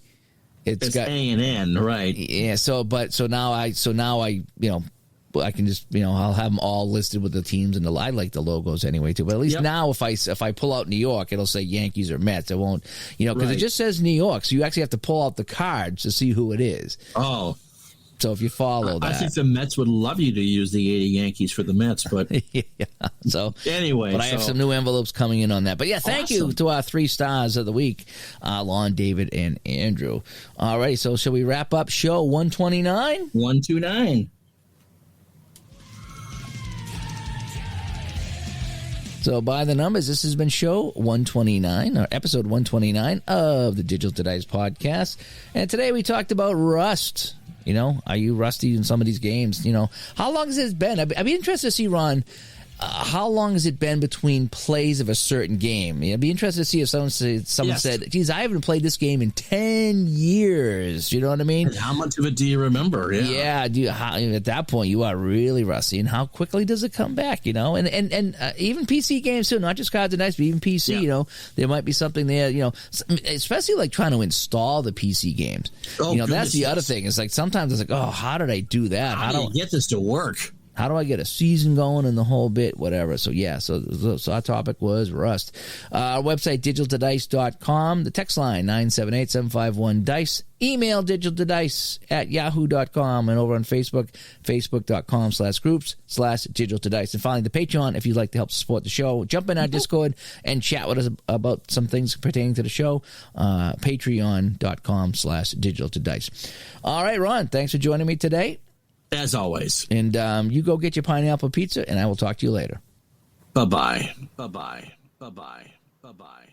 A: it's got
B: A and N, right?
A: Yeah. So now I I can just I'll have them all listed with the teams, and I like the logos anyway too. But at least now if I pull out New York, it'll say Yankees or Mets. It won't because it just says New York, so you actually have to pull out the cards to see who it is.
B: Oh.
A: So if you follow that,
B: I think the Mets would love you to use the 80 Yankees for the Mets, but
A: yeah. So
B: anyway,
A: but I have some new envelopes coming in on that. But yeah, thank you to our 3 stars of the week, Lon, David, and Andrew. All right, so shall we wrap up show 129?
B: 129.
A: So by the numbers, this has been show 129, or episode 129 of the Digital to Dice podcast. And today we talked about Rust. Are you rusty in some of these games? How long has it been? I'd be interested to see, Ron, how long has it been between plays of a certain game? I'd be interested to see if someone said, geez, I haven't played this game in 10 years. You know what I mean?
B: And how much of it do you remember?
A: Yeah. At that point, you are really rusty. And how quickly does it come back? And even PC games, too, not just Cards and Dice, but even PC, there might be something there, especially like trying to install the PC games. That's the other thing. It's like sometimes it's like, oh, how did I do that?
B: How do you get this to work?
A: How do I get a season going and the whole bit, whatever? So, yeah, so our topic was Rust. Our website, digitaltodice.com. The text line, 978-751-DICE. Email digitaltodice@yahoo.com. And over on Facebook, facebook.com/groups/digitaltodice. And finally, the Patreon, if you'd like to help support the show. Jump in our Discord and chat with us about some things pertaining to the show. Patreon.com/digitaltodice. All right, Ron, thanks for joining me today.
B: As always.
A: And you go get your pineapple pizza, and I will talk to you later.
B: Bye-bye. Bye-bye. Bye-bye. Bye-bye.